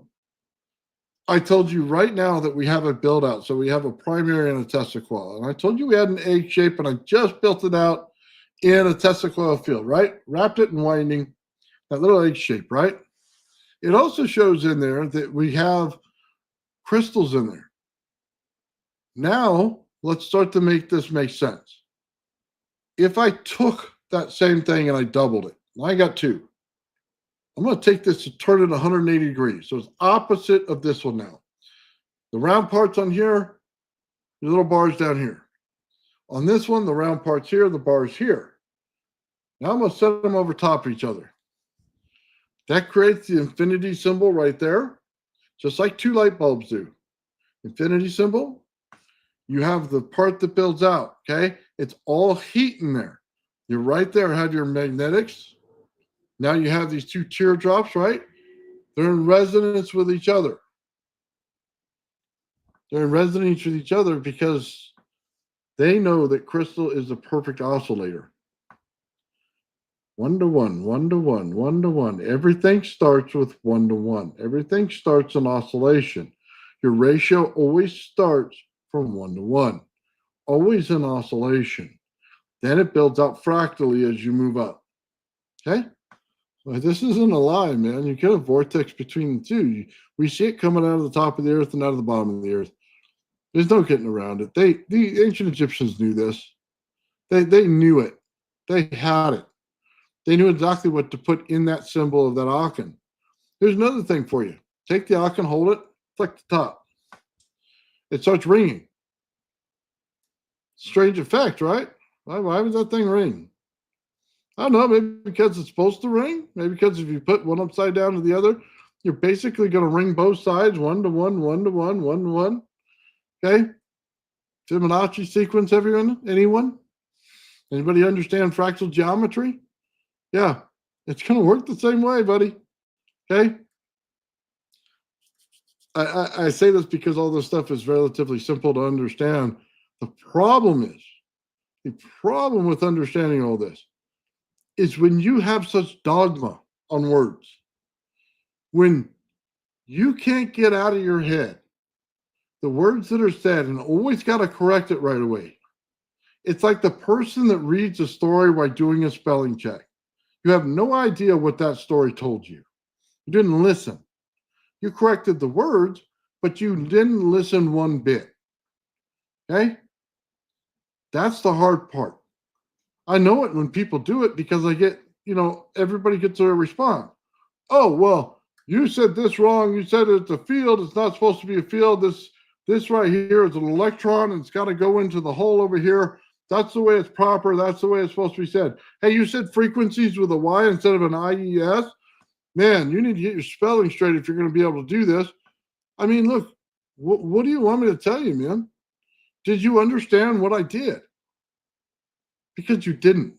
I told you right now that we have a build out. So we have a primary and a Tesla coil. And I told you we had an egg shape and I just built it out in a Tesla coil field, right? Wrapped it in winding, that little egg shape, right? It also shows in there that we have crystals in there. Now, let's start to make this make sense. If I took that same thing and I doubled it, I got two. I'm going to take this to turn it 180 degrees. So it's opposite of this one now. The round parts on here, the little bars down here. On this one, the round parts here, the bars here. Now I'm going to set them over top of each other. That creates the infinity symbol right there, just like two light bulbs do. Infinity symbol. You have the part that builds out, okay? It's all heat in there. You're right there, have your magnetics. Now you have these two teardrops, right? They're in resonance with each other. They're in resonance with each other because they know that crystal is the perfect oscillator. 1 to 1, 1 to 1, 1 to 1. Everything starts with 1 to 1. Everything starts in oscillation. Your ratio always starts from 1 to 1. Always in oscillation. Then it builds out fractally as you move up. Okay? Well, this isn't a lie, man. You get a vortex between the two. We see it coming out of the top of the earth and out of the bottom of the earth. There's no getting around it. The ancient Egyptians knew this. They knew it. They had it. They knew exactly what to put in that symbol of that Aachen. Here's another thing for you. Take the Aachen, hold it, flick the top. It starts ringing. Strange effect, right? Why would that thing ring? I don't know, maybe because it's supposed to ring. Maybe because if you put one upside down to the other, you're basically going to ring both sides 1 to 1, 1 to 1, 1 to 1. Okay. Fibonacci sequence, everyone? Anyone? Anybody understand fractal geometry? Yeah, it's going to work the same way, buddy. Okay. I say this because all this stuff is relatively simple to understand. The problem with understanding all this is when you have such dogma on words, when you can't get out of your head the words that are said and always got to correct it right away. It's like the person that reads a story while doing a spelling check. You have no idea what that story told you. You didn't listen. You corrected the words, but you didn't listen one bit. Okay? That's the hard part. I know it when people do it because I get, everybody gets a response. Oh, well, you said this wrong. You said it's a field. It's not supposed to be a field. This right here is an electron, and it's got to go into the hole over here. That's the way it's proper. That's the way it's supposed to be said. Hey, you said frequencies with a Y instead of an IES. Man, you need to get your spelling straight if you're going to be able to do this. I mean, look, what do you want me to tell you, man? Did you understand what I did? Because you didn't.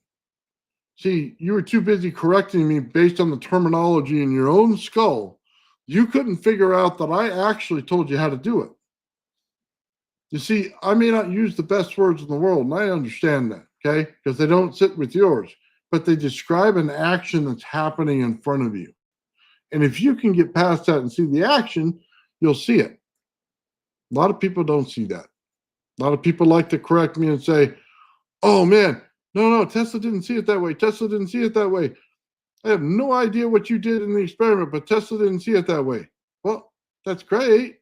See, you were too busy correcting me based on the terminology in your own skull. You couldn't figure out that I actually told you how to do it. You see, I may not use the best words in the world, and I understand that, okay? Because they don't sit with yours, but they describe an action that's happening in front of you. And if you can get past that and see the action, you'll see it. A lot of people don't see that. A lot of people like to correct me and say, oh man, no, Tesla didn't see it that way. Tesla didn't see it that way. I have no idea what you did in the experiment, but Tesla didn't see it that way. Well, that's great.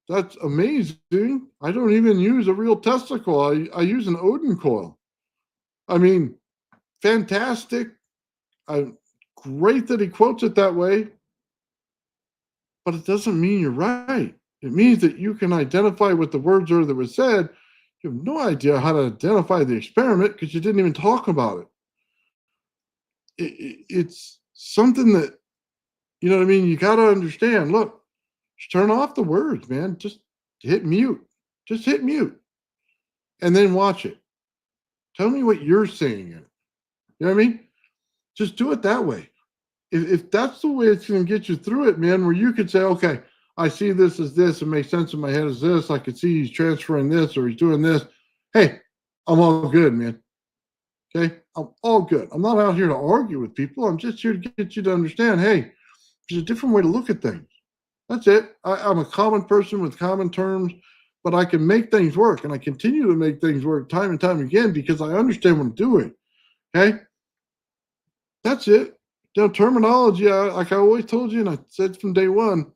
That's amazing. I don't even use a real Tesla coil. I use an Odin coil. I mean, fantastic. Great that he quotes it that way, but it doesn't mean you're right. It means that you can identify what the words are that were said. You have no idea how to identify the experiment because you didn't even talk about it. It's something that, you know what I mean? You got to understand. Look, just turn off the words, man. Just hit mute. Just hit mute and then watch it. Tell me what you're saying in it. You know what I mean? Just do it that way. If that's the way it's going to get you through it, man, where you could say, okay, I see this as this. It makes sense in my head as this. I could see he's transferring this or he's doing this. Hey, I'm all good, man. Okay? I'm all good. I'm not out here to argue with people. I'm just here to get you to understand, hey, there's a different way to look at things. That's it. I'm a common person with common terms, but I can make things work, and I continue to make things work time and time again because I understand what I'm doing. Okay? That's it. Terminology, like I always told you, and I said from day one,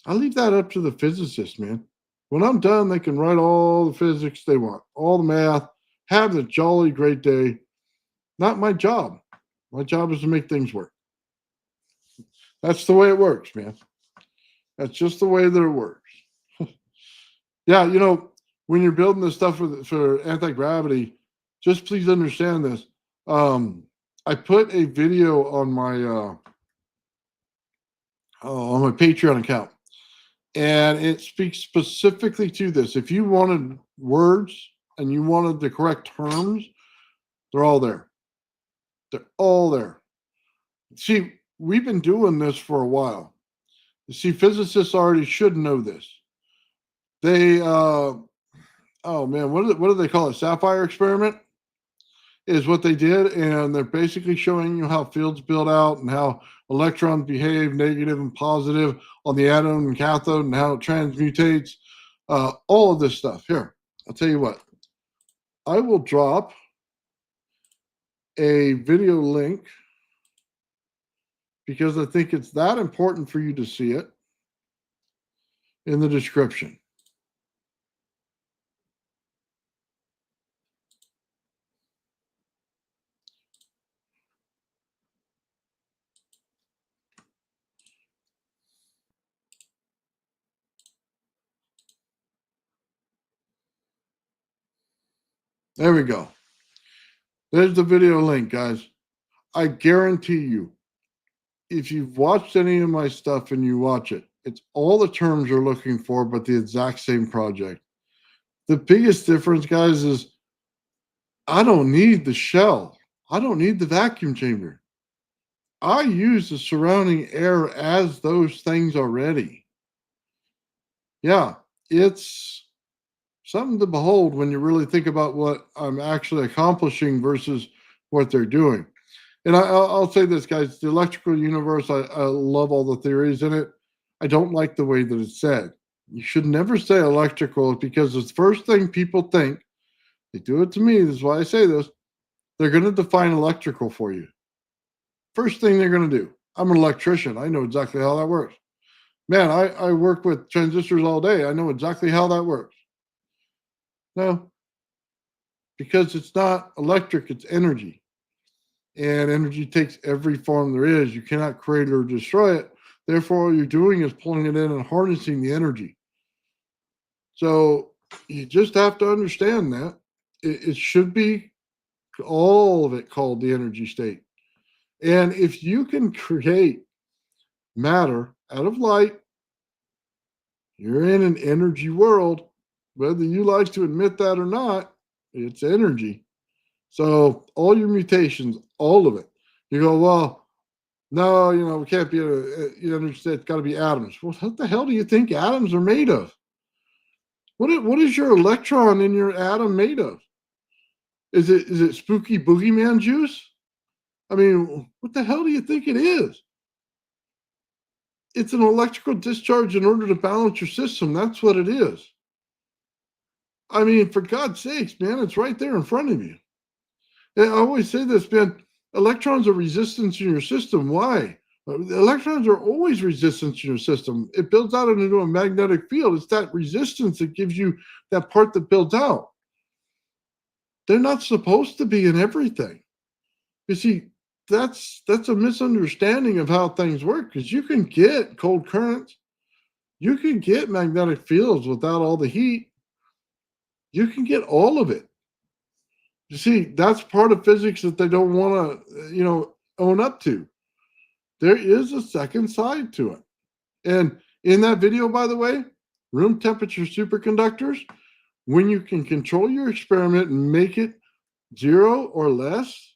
I leave that up to the physicists, man. When I'm done, they can write all the physics they want, all the math, have the jolly great day. Not my job. My job is to make things work. That's the way it works, man. That's just the way that it works. Yeah, when you're building this stuff for anti-gravity, just please understand this. I put a video on my Patreon account, and it speaks specifically to this. If you wanted words and you wanted the correct terms, they're all there. They're all there. See, we've been doing this for a while. You see, physicists already should know this. They, oh man, what do they call it? Sapphire experiment is what they did, and they're basically showing you how fields build out and how electrons behave negative and positive on the anode and cathode and how it transmutates. All of this stuff. Here, I'll tell you what. I will drop a video link because I think it's that important for you to see it in the description. There we go. There's the video link, guys. I guarantee you, if you've watched any of my stuff and you watch it, it's all the terms you're looking for, but the exact same project. The biggest difference, guys, is I don't need the shell. I don't need the vacuum chamber. I use the surrounding air as those things already. Yeah, it's something to behold when you really think about what I'm actually accomplishing versus what they're doing. And I'll say this, guys, the electrical universe, I love all the theories in it. I don't like the way that it's said. You should never say electrical because it's the first thing people think. They do it to me. This is why I say this. They're going to define electrical for you. First thing they're going to do. I'm an electrician. I know exactly how that works. Man, I work with transistors all day. I know exactly how that works. No, because it's not electric, it's energy. And energy takes every form there is. You cannot create or destroy it. Therefore, all you're doing is pulling it in and harnessing the energy. So you just have to understand that. It should be all of it called the energy state. And if you can create matter out of light, you're in an energy world. Whether you like to admit that or not, it's energy. So all your mutations, all of it. You go, well, no, we can't be energy state. It's got to be atoms. Well, what the hell do you think atoms are made of? What is your electron in your atom made of? Is it spooky boogeyman juice? I mean, what the hell do you think it is? It's an electrical discharge in order to balance your system. That's what it is. I mean, for God's sakes, man, it's right there in front of you. And I always say this, man, electrons are resistance in your system. Why? The electrons are always resistance in your system. It builds out into a magnetic field. It's that resistance that gives you that part that builds out. They're not supposed to be in everything. You see, that's a misunderstanding of how things work because you can get cold currents. You can get magnetic fields without all the heat. You can get all of it. You see, that's part of physics that they don't want to, own up to. There is a second side to it. And in that video, by the way, room temperature superconductors, when you can control your experiment and make it 0 or less,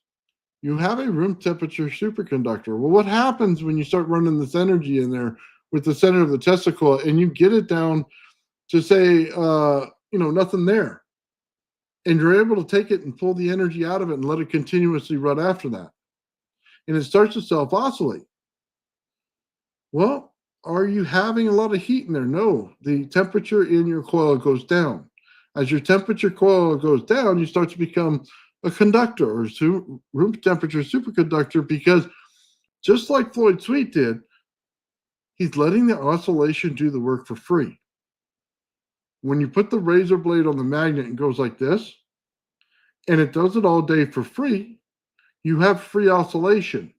you have a room temperature superconductor. Well, what happens when you start running this energy in there with the center of the Tesla coil and you get it down to say, nothing there? And you're able to take it and pull the energy out of it and let it continuously run after that. And it starts to self-oscillate. Well, are you having a lot of heat in there? No, the temperature in your coil goes down. As your temperature coil goes down, you start to become a conductor or room temperature superconductor because just like Floyd Sweet did, he's letting the oscillation do the work for free. When you put the razor blade on the magnet and goes like this, and it does it all day for free, you have free oscillation.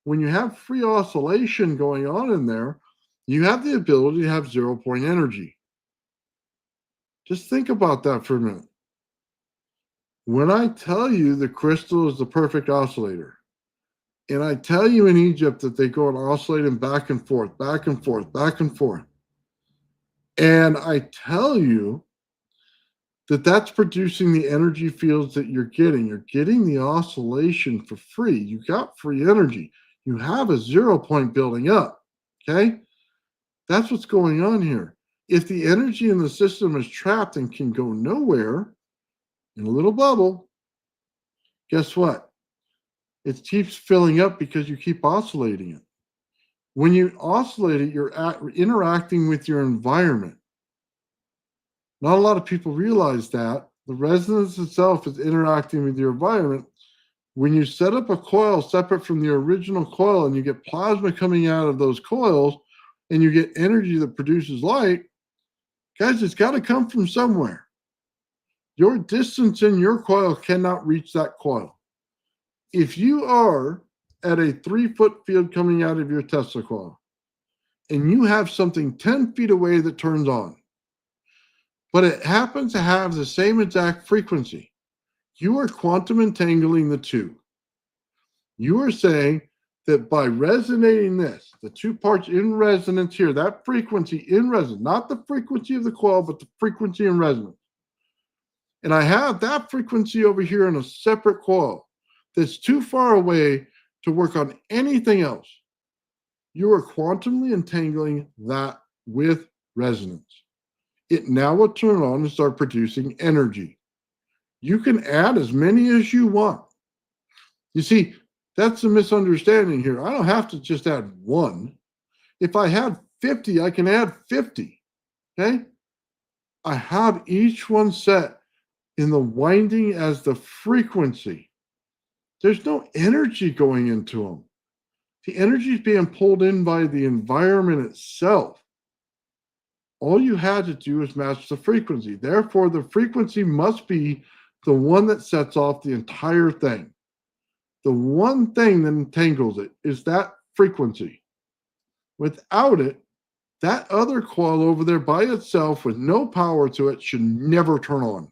When you have free oscillation going on in there, you have the ability to have 0-point energy. Just think about that for a minute. When I tell you the crystal is the perfect oscillator, and I tell you in Egypt that they go and oscillate them back and forth, back and forth, back and forth, and I tell you that that's producing the energy fields that you're getting. You're getting the oscillation for free. You got free energy. You have a 0-point building up, okay? That's what's going on here. If the energy in the system is trapped and can go nowhere in a little bubble, guess what? It keeps filling up because you keep oscillating it. When you oscillate it, you're interacting with your environment. Not a lot of people realize that. The resonance itself is interacting with your environment. When you set up a coil separate from the original coil and you get plasma coming out of those coils and you get energy that produces light, guys, it's got to come from somewhere. Your distance in your coil cannot reach that coil. If you are at a 3-foot field coming out of your Tesla coil and you have something 10 feet away that turns on, but it happens to have the same exact frequency, You are quantum entangling the two. You are saying that by resonating this, the two parts in resonance here, that frequency in resonance, not the frequency of the coil, but the frequency in resonance. And I have that frequency over here in a separate coil that's too far away to work on anything else. You are quantumly entangling that with resonance. It now will turn on and start producing energy. You can add as many as you want. You see, that's the misunderstanding here. I don't have to just add one. If I had 50, I can add 50. Okay? I have each one set in the winding as the frequency. There's no energy going into them. The energy is being pulled in by the environment itself. All you had to do is match the frequency. Therefore, the frequency must be the one that sets off the entire thing. The one thing that entangles it is that frequency. Without it, that other coil over there by itself with no power to it should never turn on.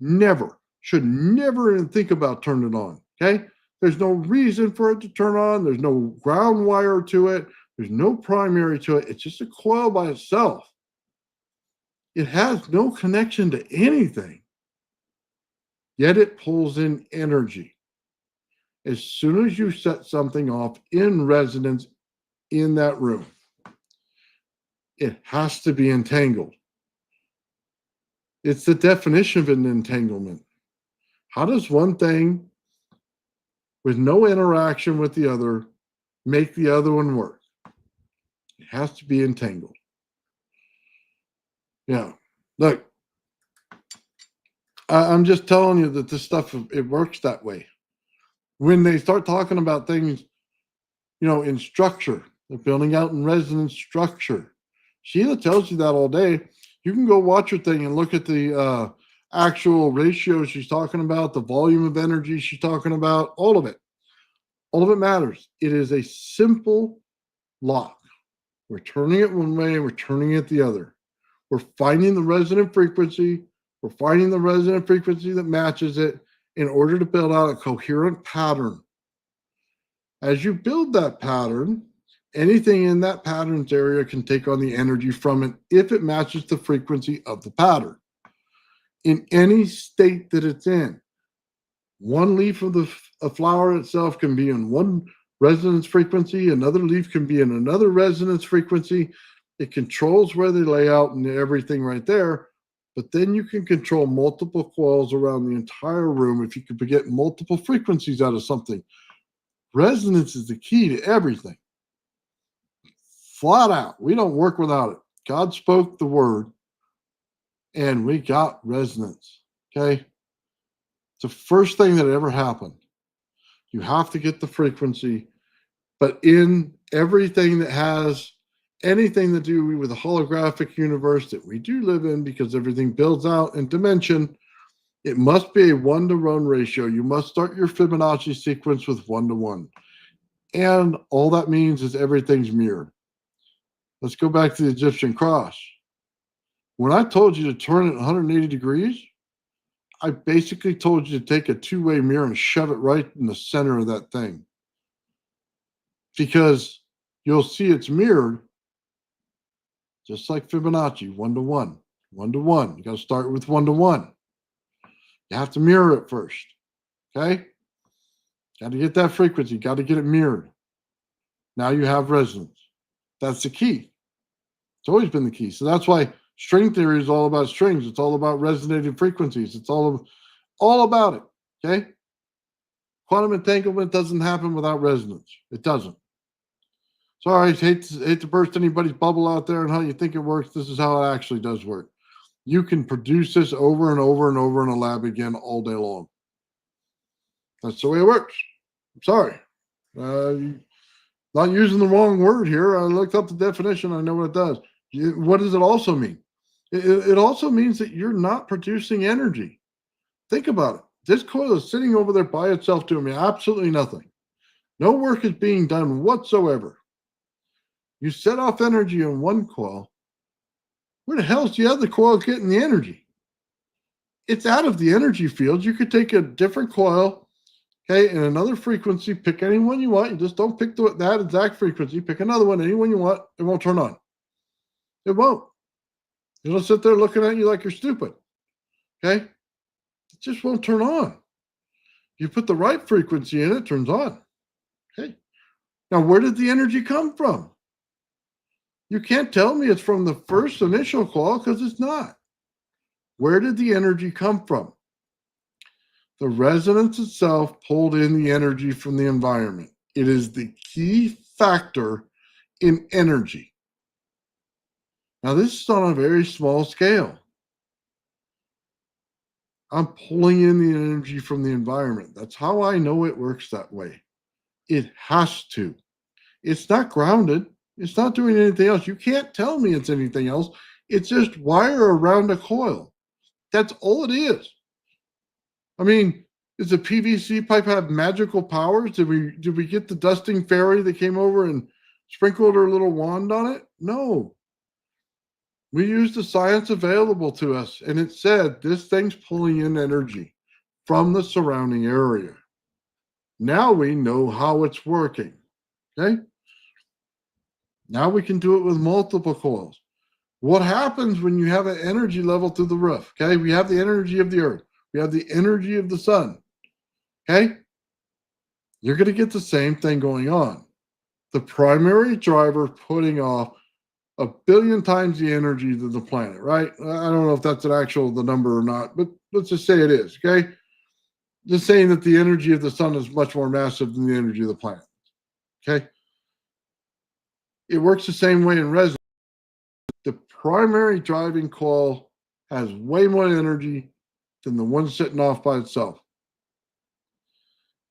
Never. Should never even think about turning it on. Okay? There's no reason for it to turn on. There's no ground wire to it. There's no primary to it. It's just a coil by itself. It has no connection to anything. Yet it pulls in energy. As soon as you set something off in resonance in that room, it has to be entangled. It's the definition of an entanglement. How does one thing with no interaction with the other make the other one work? It has to be entangled. Yeah. Look, I'm just telling you that this stuff, it works that way. When they start talking about things, in structure, they're building out in resonance structure. Sheila tells you that all day. You can go watch her thing and look at the actual ratio she's talking about, the volume of energy she's talking about, all of it. All of it matters. It is a simple lock. We're turning it one way, we're turning it the other. We're finding the resonant frequency. We're finding the resonant frequency that matches it in order to build out a coherent pattern. As you build that pattern, anything in that pattern's area can take on the energy from it if it matches the frequency of the pattern. In any state that it's in, one leaf of the flower itself can be in one resonance frequency, another leaf can be in another resonance frequency. It controls where they lay out and everything right there. But then you can control multiple coils around the entire room if you could get multiple frequencies out of something. Resonance is the key to everything. Flat out. We don't work without it. God spoke the word and we got resonance. Okay? It's the first thing that ever happened. You have to get the frequency, but in everything that has anything to do with the holographic universe that we do live in, because everything builds out in dimension, it must be a 1-to-1 ratio. You must start your Fibonacci sequence with 1-to-1. And all that means is everything's mirrored. Let's go back to the Egyptian cross. When I told you to turn it 180 degrees, I basically told you to take a two-way mirror and shove it right in the center of that thing. Because you'll see it's mirrored, just like Fibonacci, 1-to-1, 1-to-1. You got to start with 1-to-1. You have to mirror it first. Okay? Got to get that frequency. Got to get it mirrored. Now you have resonance. That's the key. It's always been the key. So that's why string theory is all about strings. It's all about resonating frequencies. It's all about it. Okay? Quantum entanglement doesn't happen without resonance. It doesn't. Sorry, hate to burst anybody's bubble out there and how you think it works. This is how it actually does work. You can produce this over and over and over in a lab again all day long. That's the way it works. I'm sorry. Not using the wrong word here. I looked up the definition. I know what it does. What does it also mean? It also means that you're not producing energy. Think about it. This coil is sitting over there by itself doing absolutely nothing. No work is being done whatsoever. You set off energy in one coil. Where the hell is the other coil getting the energy? It's out of the energy field. You could take a different coil, okay, and another frequency, pick any one you want. You just don't pick that exact frequency. Pick another one, any one you want. It won't turn on. It won't. It'll sit there looking at you like you're stupid, okay? It just won't turn on. You put the right frequency in, it turns on, okay? Now, where did the energy come from? You can't tell me it's from the first initial coil because it's not. Where did the energy come from? The resonance itself pulled in the energy from the environment. It is the key factor in energy. Now, this is on a very small scale. I'm pulling in the energy from the environment. That's how I know it works that way. It has to. It's not grounded. It's not doing anything else. You can't tell me it's anything else. It's just wire around a coil. That's all it is. I mean, does a PVC pipe have magical powers? Did we get the dusting fairy that came over and sprinkled her little wand on it? No. We used the science available to us, and it said this thing's pulling in energy from the surrounding area. Now we know how it's working. Okay? Now we can do it with multiple coils. What happens when you have an energy level through the roof? Okay, we have the energy of the earth. We have the energy of the sun. Okay? You're going to get the same thing going on. The primary driver putting off 1 billion times the energy of the planet, right? I don't know if that's the number or not, but let's just say it is, okay? Just saying that the energy of the sun is much more massive than the energy of the planet, okay? It works the same way in resonance. The primary driving coil has way more energy than the one sitting off by itself.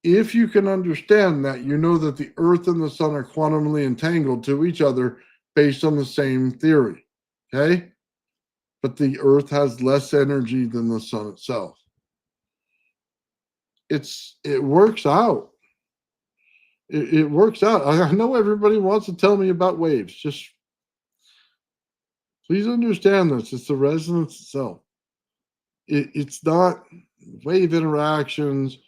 If you can understand that, you know that the earth and the sun are quantumly entangled to each other based on the same theory, okay? But the earth has less energy than the sun itself. It works out. It works out. I know everybody wants to tell me about waves. Just please understand this. It's the resonance itself. It's not wave interactions.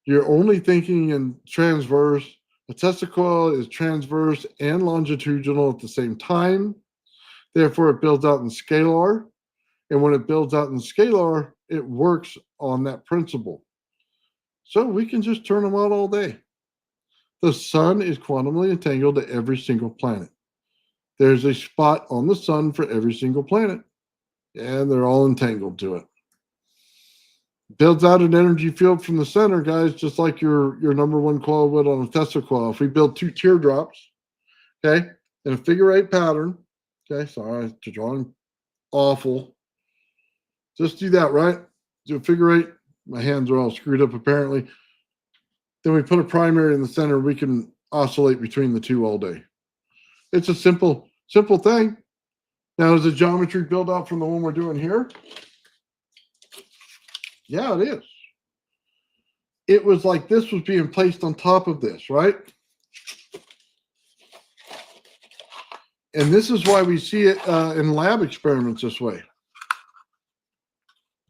You're only thinking in transverse. A Tesla coil is transverse and longitudinal at the same time. Therefore, it builds out in scalar. And when it builds out in scalar, it works on that principle. So we can just turn them out all day. The sun is quantumly entangled to every single planet. There's a spot on the sun for every single planet, and they're all entangled to it. Builds out an energy field from the center, guys, just like your number one coil would on a Tesla coil. If we build 2 teardrops, okay, in a figure 8 pattern, okay, sorry, to drawing awful. Just do that, right? Do a figure 8. My hands are all screwed up apparently. Then we put a primary in the center. We can oscillate between the two all day. It's a simple thing. Now, is the geometry built out from the one we're doing here? Yeah, it is. It was like this was being placed on top of this, right? And this is why we see it in lab experiments this way.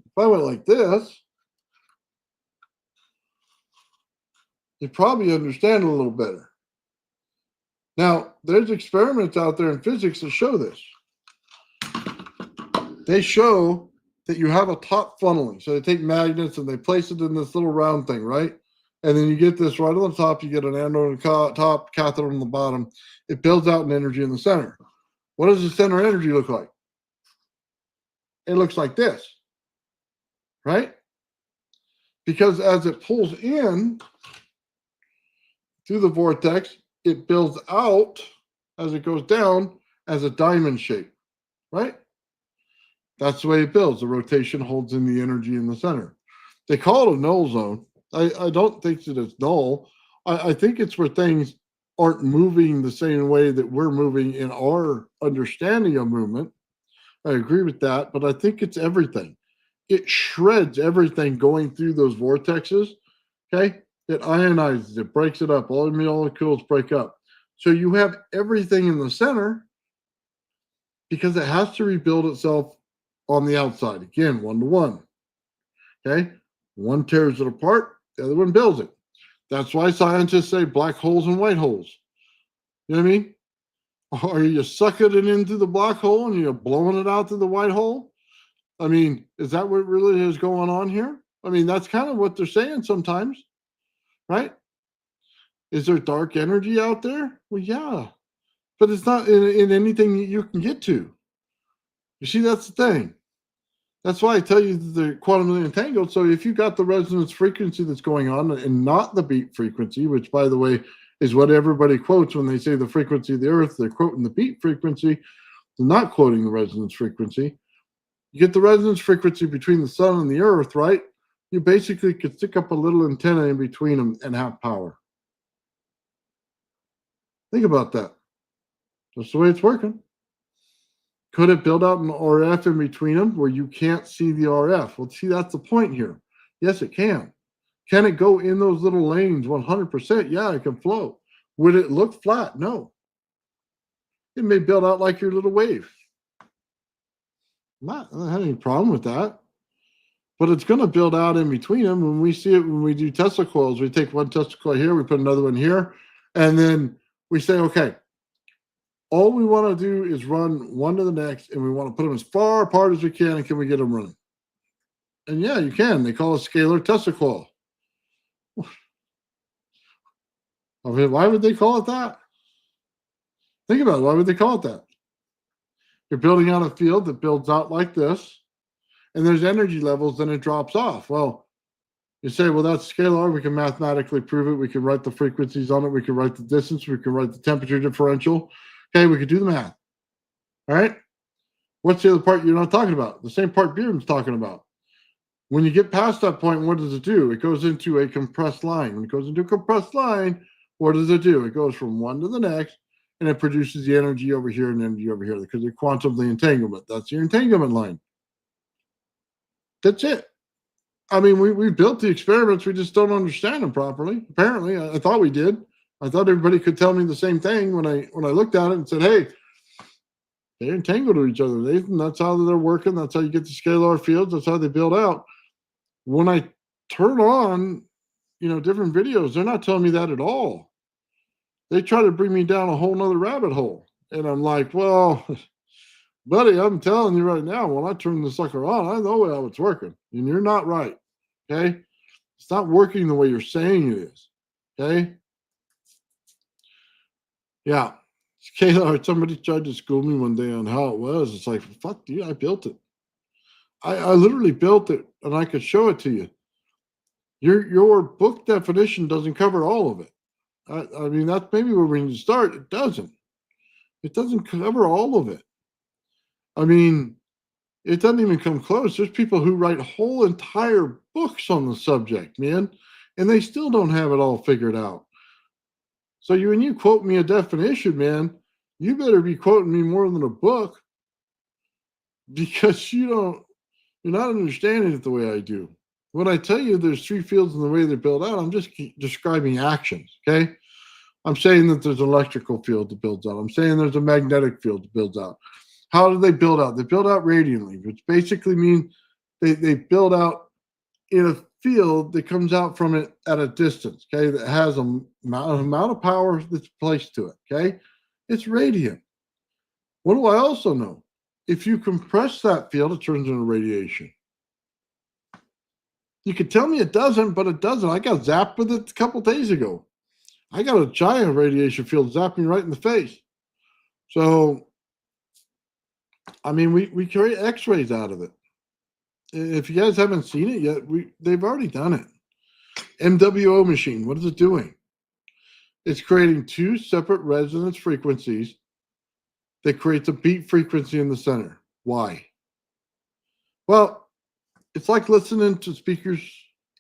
If I went like this, you'd probably understand a little better. Now, there's experiments out there in physics that show this. They show that you have a top funneling. So they take magnets and they place it in this little round thing, right? And then you get this right on the top. You get an anode on the top, cathode on the bottom. It builds out an energy in the center. What does the center energy look like? It looks like this, right? Because as it pulls in through the vortex, it builds out as it goes down as a diamond shape, right? That's the way it builds. The rotation holds in the energy in the center. They call it a null zone. I don't think that it's null. I think it's where things aren't moving the same way that we're moving in our understanding of movement. I agree with that, but I think it's everything. It shreds everything going through those vortexes, okay? It ionizes, it breaks it up. All the molecules break up. So you have everything in the center because it has to rebuild itself on the outside. Again, 1 to 1. Okay. One tears it apart, the other one builds it. That's why scientists say black holes and white holes. You know what I mean? Are you sucking it into the black hole and you're blowing it out to the white hole? I mean, is that what really is going on here? I mean, that's kind of what they're saying sometimes, right? Is there dark energy out there? Well, yeah, but it's not in anything that you can get to. You see, that's the thing. That's why I tell you the quantumly entangled. So if you got the resonance frequency that's going on and not the beat frequency, which by the way is what everybody quotes when they say the frequency of the earth, they're quoting the beat frequency, they're not quoting the resonance frequency. You get the resonance frequency between the sun and the earth, right? You basically could stick up a little antenna in between them and have power. Think about that. That's the way it's working. Could it build out an RF in between them where you can't see the RF? Well, see, that's the point here. Yes, it can. Can it go in those little lanes 100%? Yeah, it can flow. Would it look flat? No. It may build out like your little wave. I don't have any problem with that. But it's going to build out in between them. When we see it, when we do Tesla coils, we take one Tesla coil here, we put another one here, and then we say, okay, all we want to do is run one to the next, and we want to put them as far apart as we can, and can we get them running? And yeah, you can. They call it scalar Tesla coil. I mean, why would they call it that? Think about it. Why would they call it that? You're building out a field that builds out like this, and there's energy levels, then it drops off. Well, you say, well, that's scalar. We can mathematically prove it. We can write the frequencies on it. We can write the distance. We can write the temperature differential. Okay, we could do the math. All right. What's the other part you're not talking about? The same part Beard's talking about. When you get past that point, what does it do? It goes into a compressed line. When it goes into a compressed line, what does it do? It goes from one to the next, and it produces the energy over here and energy over here because of quantum entanglement. That's your entanglement line. That's it. I mean, we built the experiments. We just don't understand them properly. Apparently, I thought we did. I thought everybody could tell me the same thing when I looked at it and said, "Hey, they're entangled to each other, Nathan. That's how they're working. That's how you get the scalar fields. That's how they build out." When I turn on, different videos, they're not telling me that at all. They try to bring me down a whole nother rabbit hole, and I'm like, "Well, buddy, I'm telling you right now, when I turn the sucker on, I know how it's working, and you're not right. Okay, it's not working the way you're saying it is. Okay, yeah." Kayla, somebody tried to school me one day on how it was. It's like, fuck you, I built it. I literally built it, and I could show it to you. Your book definition doesn't cover all of it. I mean, that's maybe where we need to start. It doesn't. It doesn't cover all of it. I mean, it doesn't even come close. There's people who write whole entire books on the subject, man, and they still don't have it all figured out. So when you quote me a definition, man, you better be quoting me more than a book because you're not understanding it the way I do. When I tell you there's three fields in the way they build out, I'm just describing actions, okay? I'm saying that there's an electrical field that builds out. I'm saying there's a magnetic field that builds out. How do they build out? They build out radiantly, which basically means they build out in a field that comes out from it at a distance, okay, that has an amount of power that's placed to it, okay? It's radiant. What do I also know? If you compress that field, it turns into radiation. You could tell me it doesn't, but it doesn't. I got zapped with it a couple days ago. I got a giant radiation field zapping me right in the face. So, I mean, we create X-rays out of it. If you guys haven't seen it yet, they've already done it. MWO machine, what is it doing? It's creating two separate resonance frequencies that creates a beat frequency in the center. Why? Well, it's like listening to speakers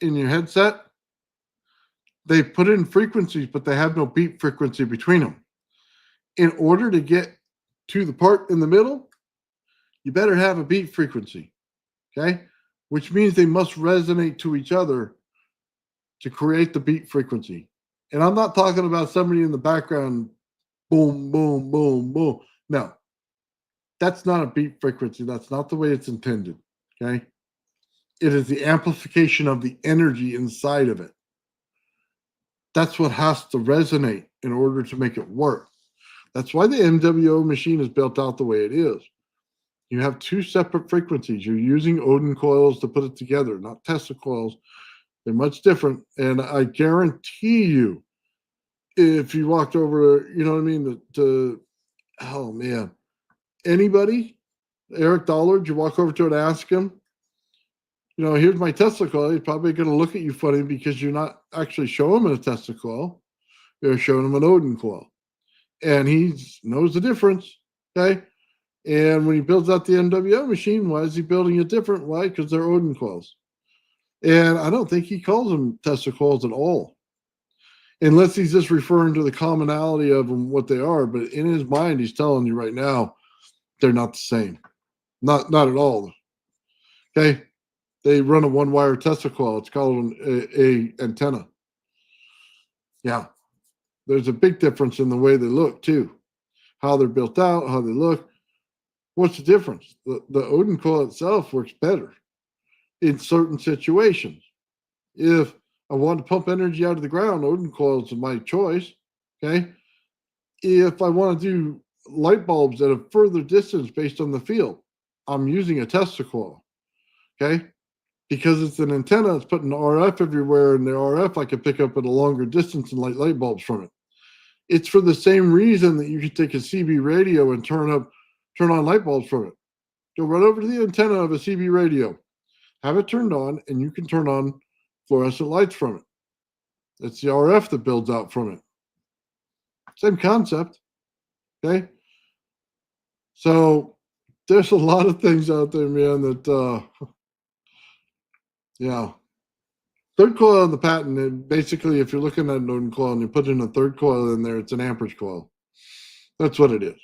in your headset. They put in frequencies, but they have no beat frequency between them. In order to get to the part in the middle, you better have a beat frequency, okay? Which means they must resonate to each other to create the beat frequency. And I'm not talking about somebody in the background, boom, boom, boom, boom. No, that's not a beat frequency. That's not the way it's intended, okay? It is the amplification of the energy inside of it. That's what has to resonate in order to make it work. That's why the MWO machine is built out the way it is. You have two separate frequencies. You're using Odin coils to put it together, not Tesla coils. They're much different. And I guarantee you, if you walked over, you know what I mean, oh man, anybody, Eric Dollard, you walk over to it and ask him, here's my Tesla coil. He's probably going to look at you funny because you're not actually showing him a Tesla coil. You're showing him an Odin coil. And he knows the difference. Okay. And when he builds out the MWO machine, why is he building it different? Why? Because they're Odin coils. And I don't think he calls them Tesla coils at all, unless he's just referring to the commonality of them, what they are. But in his mind, he's telling you right now, they're not the same. Not at all. Okay. They run a one-wire Tesla coil. It's called a antenna. Yeah. There's a big difference in the way they look, too. How they're built out, how they look. What's the difference? The Odin coil itself works better in certain situations. If I want to pump energy out of the ground, Odin coils are my choice. Okay. If I want to do light bulbs at a further distance based on the field, I'm using a Tesla coil. Okay. Because it's an antenna, it's putting RF everywhere, and the RF I can pick up at a longer distance and light bulbs from it. It's for the same reason that you can take a CB radio and turn on light bulbs from it. Go right over to the antenna of a CB radio, have it turned on, and you can turn on fluorescent lights from it. It's the RF that builds out from it. Same concept. Okay. So there's a lot of things out there, man, that yeah. Third coil in the patent, and basically, if you're looking at an Odin coil and you put in a third coil in there, it's an amperage coil. That's what it is.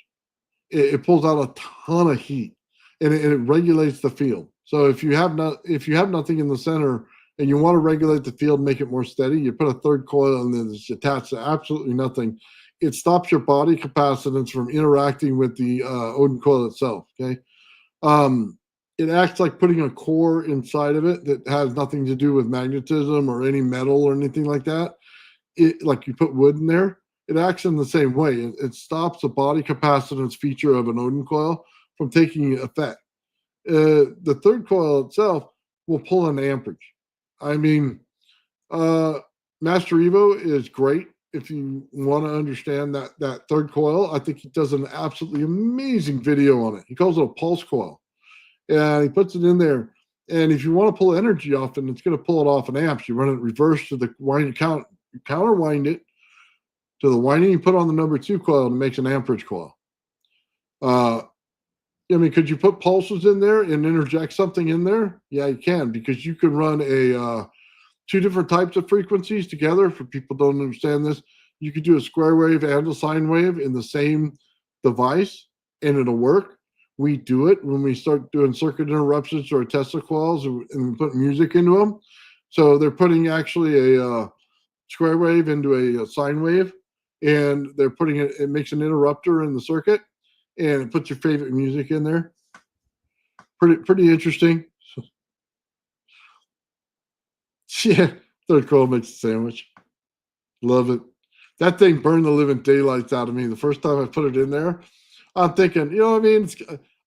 It pulls out a ton of heat, and it regulates the field. So if you have nothing in the center and you want to regulate the field, make it more steady, you put a third coil and then it's attached to absolutely nothing. It stops your body capacitance from interacting with the Odin coil itself. Okay. It acts like putting a core inside of it that has nothing to do with magnetism or any metal or anything like that. Like you put wood in there, it acts in the same way. It stops the body capacitance feature of an Odin coil from taking effect. The third coil itself will pull an amperage. I mean, Master Evo is great if you want to understand that third coil. I think he does an absolutely amazing video on it. He calls it a pulse coil. And he puts it in there. And if you want to pull energy off, and it's going to pull it off in amps, you run it reverse to the wind count, you counter wind it to the winding, you put on the number 2 coil, and it makes an amperage coil. Could you put pulses in there and interject something in there? Yeah, you can, because you can run two different types of frequencies together. For people who don't understand this, you could do a square wave and a sine wave in the same device, and it'll work. We do it when we start doing circuit interruptions to our Tesla coils and we put music into them. So they're putting actually a square wave into a sine wave, and they're putting it makes an interrupter in the circuit, and it puts your favorite music in there. Pretty interesting. Yeah, third coil makes a sandwich. Love it. That thing burned the living daylights out of me. The first time I put it in there, I'm thinking, you know what I mean?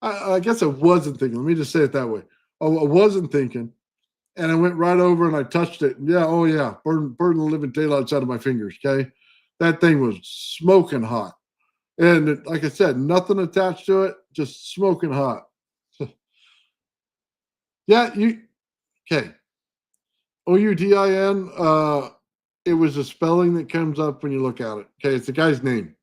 I guess I wasn't thinking. Let me just say it that way. I wasn't thinking. And I went right over and I touched it. Yeah, oh yeah, burn the living daylights out of my fingers, okay? That thing was smoking hot. And like I said, nothing attached to it, just smoking hot. Yeah, okay. Oudin, it was a spelling that comes up when you look at it. Okay, it's the guy's name.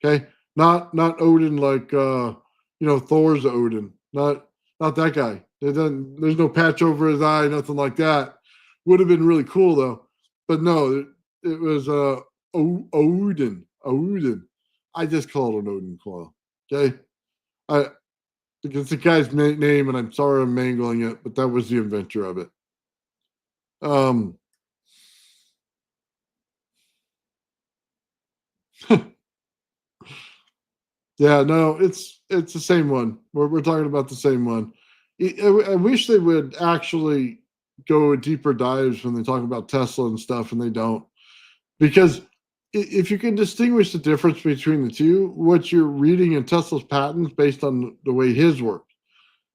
Okay, not Odin like Thor's Odin. Not that guy. There's no patch over his eye, nothing like that. Would have been really cool though, but no, it was Odin. Odin. I just call it an Odin coil. Okay, it's the guy's name, and I'm sorry I'm mangling it, but that was the inventor of it. Yeah, no, it's the same one. We're talking about the same one. I wish they would actually go deeper dives when they talk about Tesla and stuff, and they don't. Because if you can distinguish the difference between the two, what you're reading in Tesla's patents based on the way his works.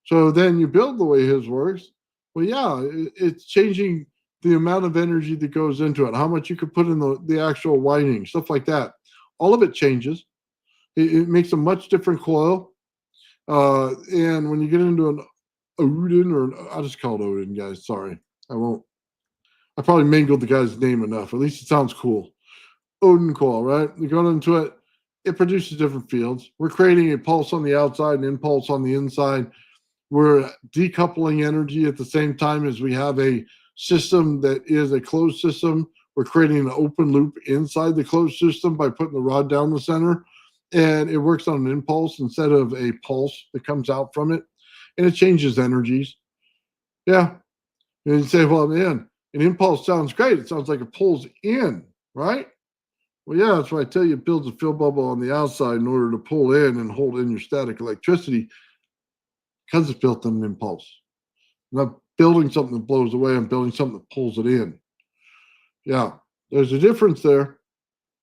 So then you build the way his works. Well, yeah, it's changing the amount of energy that goes into it, how much you could put in the actual winding, stuff like that. All of it changes. It makes a much different coil. And when you get into an Odin, or I'll just call it Odin, guys. Sorry, I won't. I probably mangled the guy's name enough. At least it sounds cool. Odin coil, right? You go into it, it produces different fields. We're creating a pulse on the outside, an impulse on the inside. We're decoupling energy at the same time as we have a system that is a closed system. We're creating an open loop inside the closed system by putting the rod down the center. And it works on an impulse instead of a pulse that comes out from it. And it changes energies. Yeah. And you say, well, man, an impulse sounds great. It sounds like it pulls in, right? Well, yeah, that's why I tell you it builds a field bubble on the outside in order to pull in and hold in your static electricity, because it's built on an impulse. I'm not building something that blows away. I'm building something that pulls it in. Yeah, there's a difference there.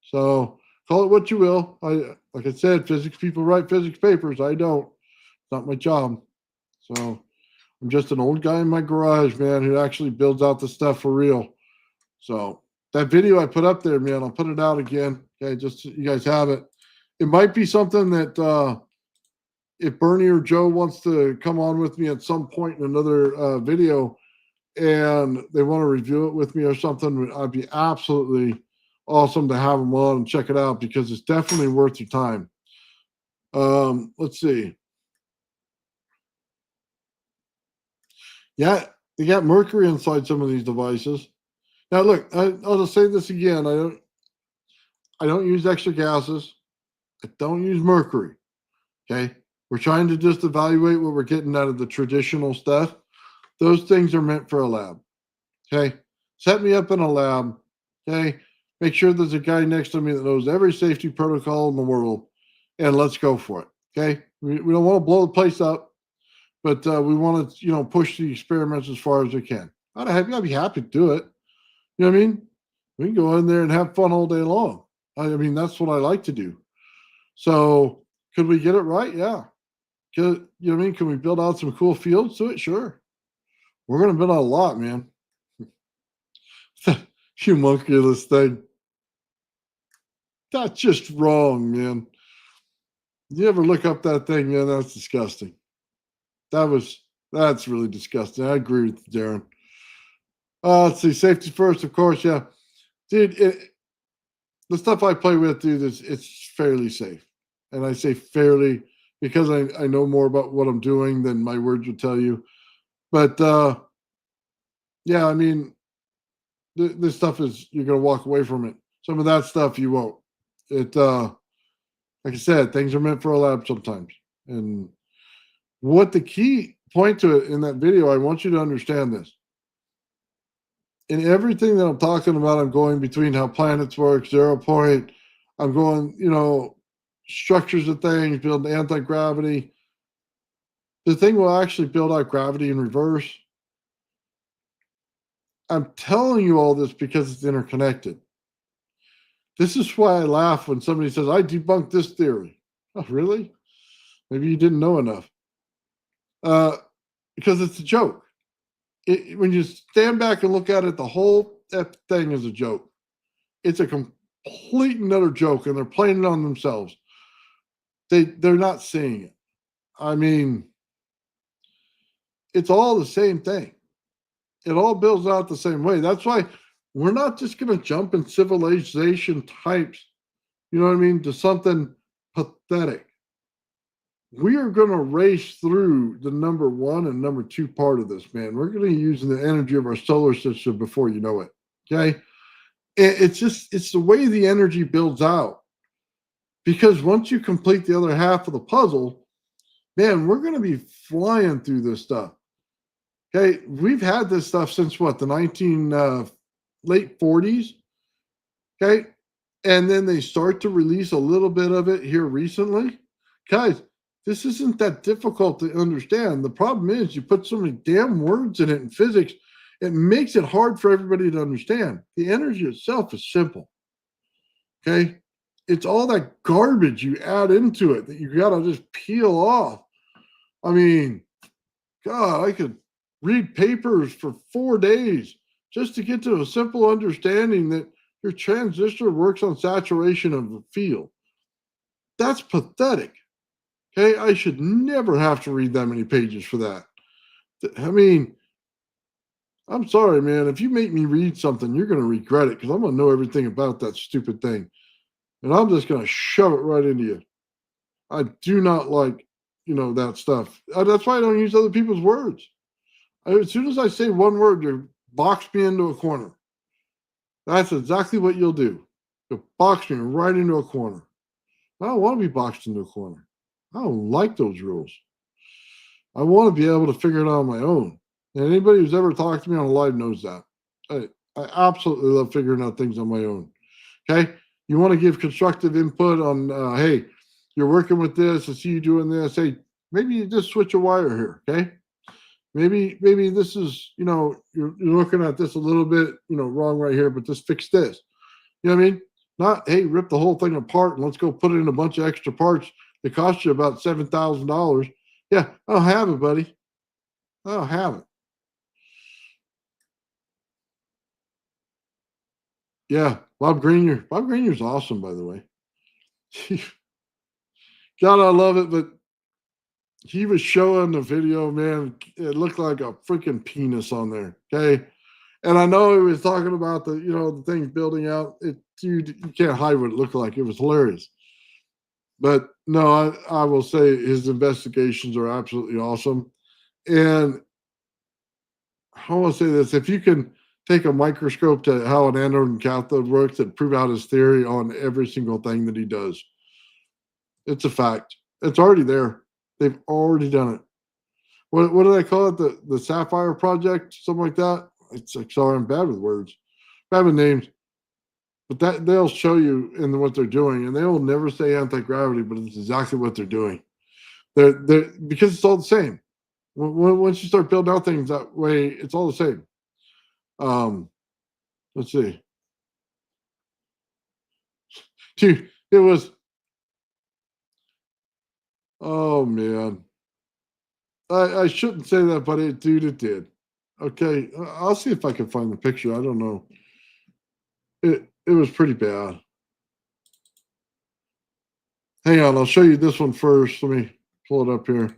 So call it what you will. Like I said, physics people write physics papers. I don't. It's not my job. So I'm just an old guy in my garage, man, who actually builds out the stuff for real. So that video I put up there, man, I'll put it out again. Okay, just so you guys have it. It might be something that if Bernie or Joe wants to come on with me at some point in another video and they want to review it with me or something, I'd be absolutely awesome to have them on and check it out, because it's definitely worth your time. Let's see. Yeah, you got mercury inside some of these devices. Now, look, I'll just say this again. I don't use extra gases. I don't use mercury. Okay. We're trying to just evaluate what we're getting out of the traditional stuff. Those things are meant for a lab. Okay. Set me up in a lab. Okay. Make sure there's a guy next to me that knows every safety protocol in the world, and let's go for it. Okay. We don't want to blow the place up, but we want to, push the experiments as far as we can. I'd be happy to do it. You know what I mean? We can go in there and have fun all day long. I mean, that's what I like to do. So could we get it right? Yeah. You know what I mean? Can we build out some cool fields to it? Sure. We're going to build out a lot, man. Humongous thing. That's just wrong, man. You ever look up that thing, man? That's disgusting. That's really disgusting. I agree with you, Darren. Let's see. Safety first, of course. Yeah. Dude, the stuff I play with, dude, it's fairly safe. And I say fairly because I know more about what I'm doing than my words would tell you. But yeah, I mean, this stuff you're going to walk away from it. Some of that stuff you won't. Like I said, things are meant for a lab sometimes. And what the key point to it in that video, I want you to understand this. In everything that I'm talking about, I'm going between how planets work, 0 point. I'm going, structures of things, building anti-gravity. The thing will actually build out gravity in reverse. I'm telling you all this because it's interconnected. This is why I laugh when somebody says, I debunked this theory. Oh, really? Maybe you didn't know enough. Because it's a joke. When you stand back and look at it, the whole thing is a joke. It's a complete and utter joke, and they're playing it on themselves. They're not seeing it. I mean, it's all the same thing. It all builds out the same way. That's why we're not just going to jump in civilization types, you know what I mean, to something pathetic. We are going to race through the number 1 and number 2 part of this, man. We're going to be using the energy of our solar system before you know it. Okay. It's the way the energy builds out. Because once you complete the other half of the puzzle, man, we're going to be flying through this stuff. Okay. We've had this stuff since what, the late 40s. Okay. And then they start to release a little bit of it here recently. Guys, This isn't that difficult to understand. The problem is you put so many damn words in it in physics, it makes it hard for everybody to understand. The energy itself is simple. Okay. It's all that garbage you add into it that you got to just peel off. I mean, God, I could read papers for 4 days just to get to a simple understanding that your transistor works on saturation of the field. That's pathetic. Okay. I should never have to read that many pages for that. I mean, I'm sorry, man. If you make me read something, you're going to regret it because I'm going to know everything about that stupid thing. And I'm just going to shove it right into you. I do not like, that stuff. That's why I don't use other people's words. As soon as I say one word, you box me into a corner. That's exactly what you'll do. You'll box me right into a corner. I don't want to be boxed into a corner. I don't like those rules. I want to be able to figure it out on my own. And anybody who's ever talked to me on a live knows that. I absolutely love figuring out things on my own. Okay? You want to give constructive input on, hey, you're working with this. I see you doing this. Hey, maybe you just switch a wire here. Okay? Maybe this is, you're looking at this a little bit, wrong right here, but just fix this. You know what I mean? Not, hey, rip the whole thing apart and let's go put in a bunch of extra parts that cost you about $7,000. Yeah, I don't have it, buddy. I don't have it. Yeah, Bob Greenyer. Bob Greenyer's awesome, by the way. God, I love it, but he was showing the video, man. It looked like a freaking penis on there. Okay. And I know he was talking about the things building out. You can't hide what it looked like. It was hilarious. But no, I will say his investigations are absolutely awesome. And I want to say this: if you can take a microscope to how an anode and cathode works and prove out his theory on every single thing that he does, it's a fact. It's already there. They've already done it. What do they call it? The Sapphire Project, something like that. It's like, sorry, I'm bad with words, bad with names. But that they'll show you in what they're doing, and they will never say anti-gravity, but it's exactly what they're doing. They're because it's all the same. Once you start building out things that way, it's all the same. Let's see. Dude, it was. Oh man, I shouldn't say that, but it did. Okay, I'll see if I can find the picture. I don't know. It was pretty bad. Hang on, I'll show you this one first. Let me pull it up here.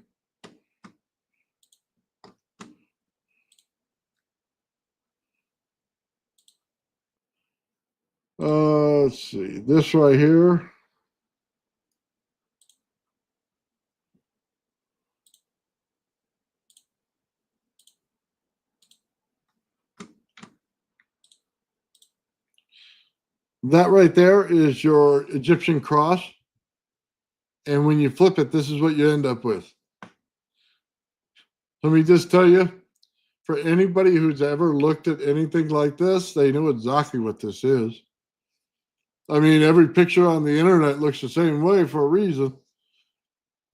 Let's see. This right here. That right there is your Egyptian cross. And when you flip it, this is what you end up with. Let me just tell you, for anybody who's ever looked at anything like this, they know exactly what this is. I mean, every picture on the internet looks the same way for a reason.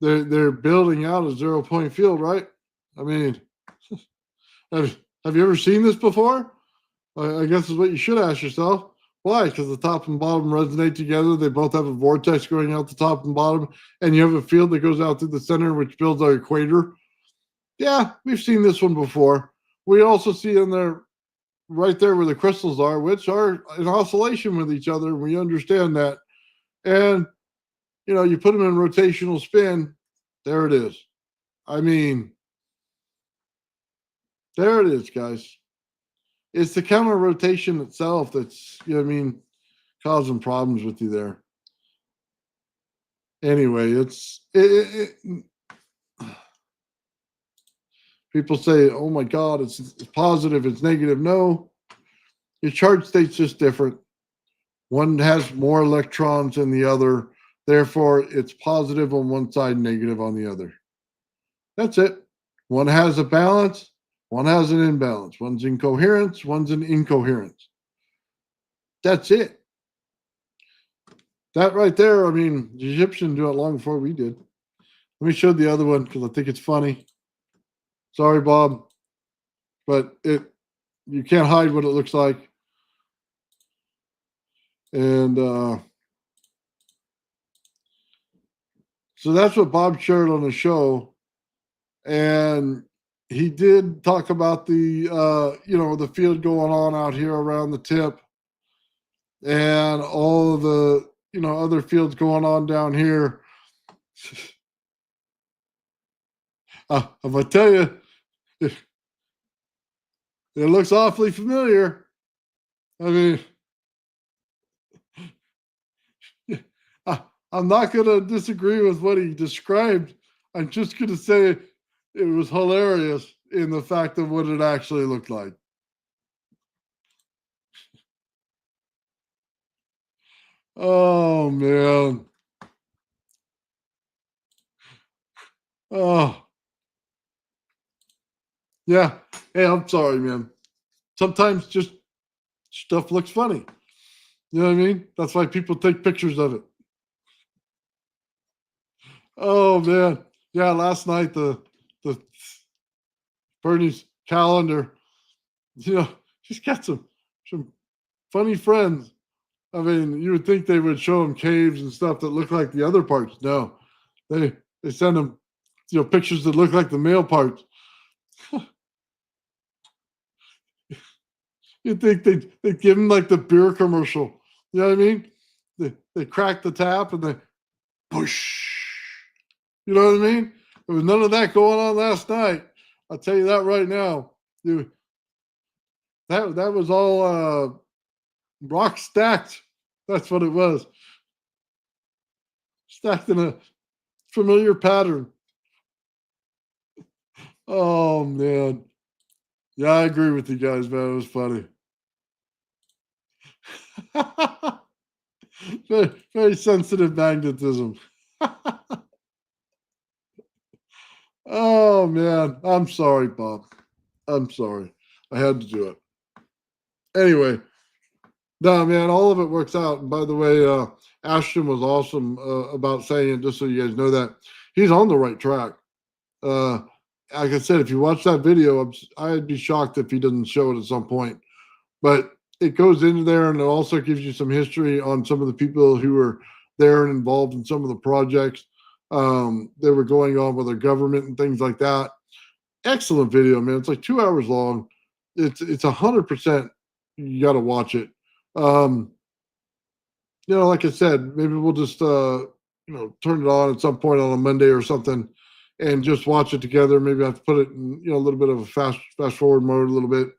They're building out a 0-point field, right? I mean, have you ever seen this before? I guess is what you should ask yourself. Why? Because the top and bottom resonate together. They both have a vortex going out the top and bottom, and you have a field that goes out through the center, which builds our equator. Yeah, we've seen this one before. We also see in there, right there where the crystals are, which are in oscillation with each other. We understand that. And, you put them in rotational spin. There it is. I mean, there it is, guys. It's the counter rotation itself that's, causing problems with you there. Anyway, people say, oh my God, it's positive, it's negative. No, your charge state's just different. One has more electrons than the other. Therefore, it's positive on one side, negative on the other. That's it. One has a balance, one has an imbalance. One's in coherence, one's in incoherence. That's it. That right there, the Egyptians do it long before we did. Let me show the other one because I think it's funny. Sorry, Bob, but you can't hide what it looks like. And so that's what Bob shared on the show. And he did talk about the the field going on out here around the tip, and all of the other fields going on down here. If I tell you, it looks awfully familiar. I mean, I'm not going to disagree with what he described. I'm just going to say it was hilarious in the fact of what it actually looked like. Oh, man. Oh, yeah. Hey, I'm sorry, man. Sometimes just stuff looks funny. You know what I mean? That's why people take pictures of it. Oh, man. Yeah, last night the Bernie's calendar, he's got some funny friends. I mean, you would think they would show him caves and stuff that look like the other parts. No, they send him, pictures that look like the male parts. You'd think they'd give him like the beer commercial. You know what I mean? They crack the tap and they push. You know what I mean? There was none of that going on last night. I'll tell you that right now. Dude, that was all rock stacked. That's what it was. Stacked in a familiar pattern. Oh man. Yeah, I agree with you guys, man. It was funny. Very sensitive magnetism. Oh man. I'm sorry, Bob. I'm sorry. I had to do it. Anyway, no, man, all of it works out. And by the way, Ashton was awesome about saying, just so you guys know that he's on the right track. Uh, like I said, if you watch that video, I'd be shocked if he doesn't show it at some point. But it goes into there, and it also gives you some history on some of the people who were there and involved in some of the projects that were going on with their government and things like that. Excellent video, man. It's like 2 hours long. It's 100%. You got to watch it. Um, like I said, maybe we'll just turn it on at some point on a Monday or something, and just watch it together. Maybe I have to put it in a little bit of a fast forward mode a little bit.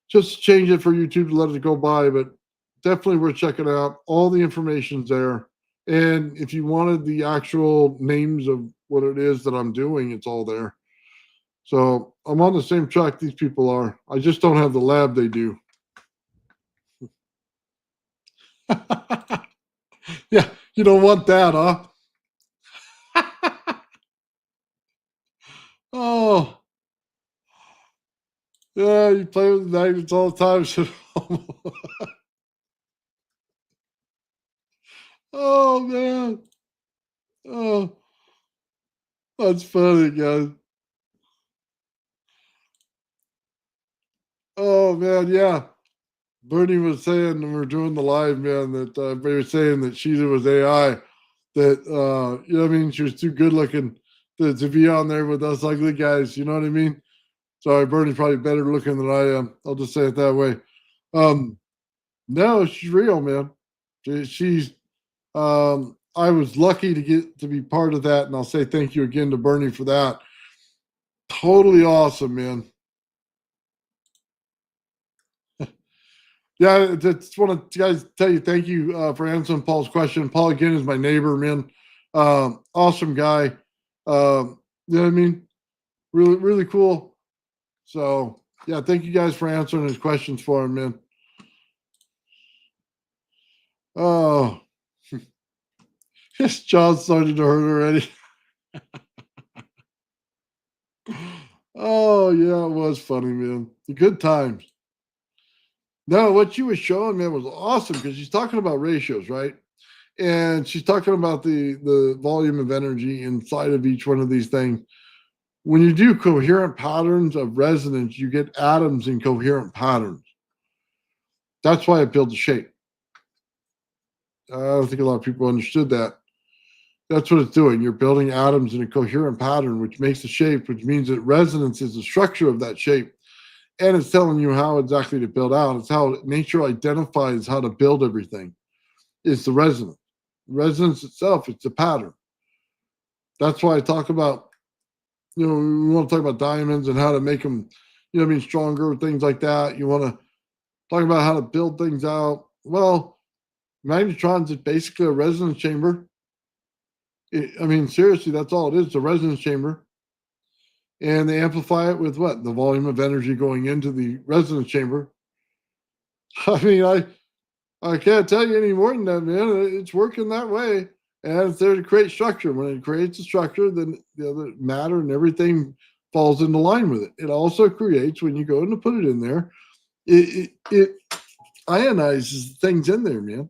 Just change it for YouTube to let it go by, but definitely worth checking out. All the information's there, and if you wanted the actual names of what it is that I'm doing, it's all there. So I'm on the same track these people are. I just don't have the lab they do. Yeah, you don't want that, huh? Oh, yeah, you play with the magnets all the time. So oh man, oh, that's funny, guys. Oh man, yeah. Bernie was saying when we were doing the live, man, that they were saying that Sheeta was AI. That what I mean, she was too good looking to be on there with us ugly guys. You know what I mean? Sorry, Bernie's probably better looking than I am. I'll just say it that way. Um, no, she's real, man. She's. I was lucky to get to be part of that, and I'll say thank you again to Bernie for that. Totally awesome, man. Yeah, I just want to guys tell you thank you for answering Paul's question. Paul again is my neighbor, man. Awesome guy. You know what I mean? Really, really cool. So yeah, thank you guys for answering his questions for him, man. Oh, his jaw started to hurt already. Oh yeah, it was funny, man. The good times. No, what you were showing, man, was awesome because he's talking about ratios, right? And she's talking about the volume of energy inside of each one of these things. When you do coherent patterns of resonance, you get atoms in coherent patterns. That's why it builds a shape. I don't think a lot of people understood that. That's what it's doing. You're building atoms in a coherent pattern, which makes a shape, which means that resonance is the structure of that shape. And it's telling you how exactly to build out. It's how nature identifies how to build everything. It's the resonance. Resonance itself, it's a pattern. That's why I talk about, we want to talk about diamonds and how to make them, stronger, things like that. You want to talk about how to build things out. Well, magnetrons is basically a resonance chamber. Seriously, that's all it is, a resonance chamber. And they amplify it with what? The volume of energy going into the resonance chamber. I can't tell you any more than that, man. It's working that way. And it's there to create structure. When it creates a structure, then the other matter and everything falls into line with it. It also creates, when you go in to put it in there, it ionizes things in there, man.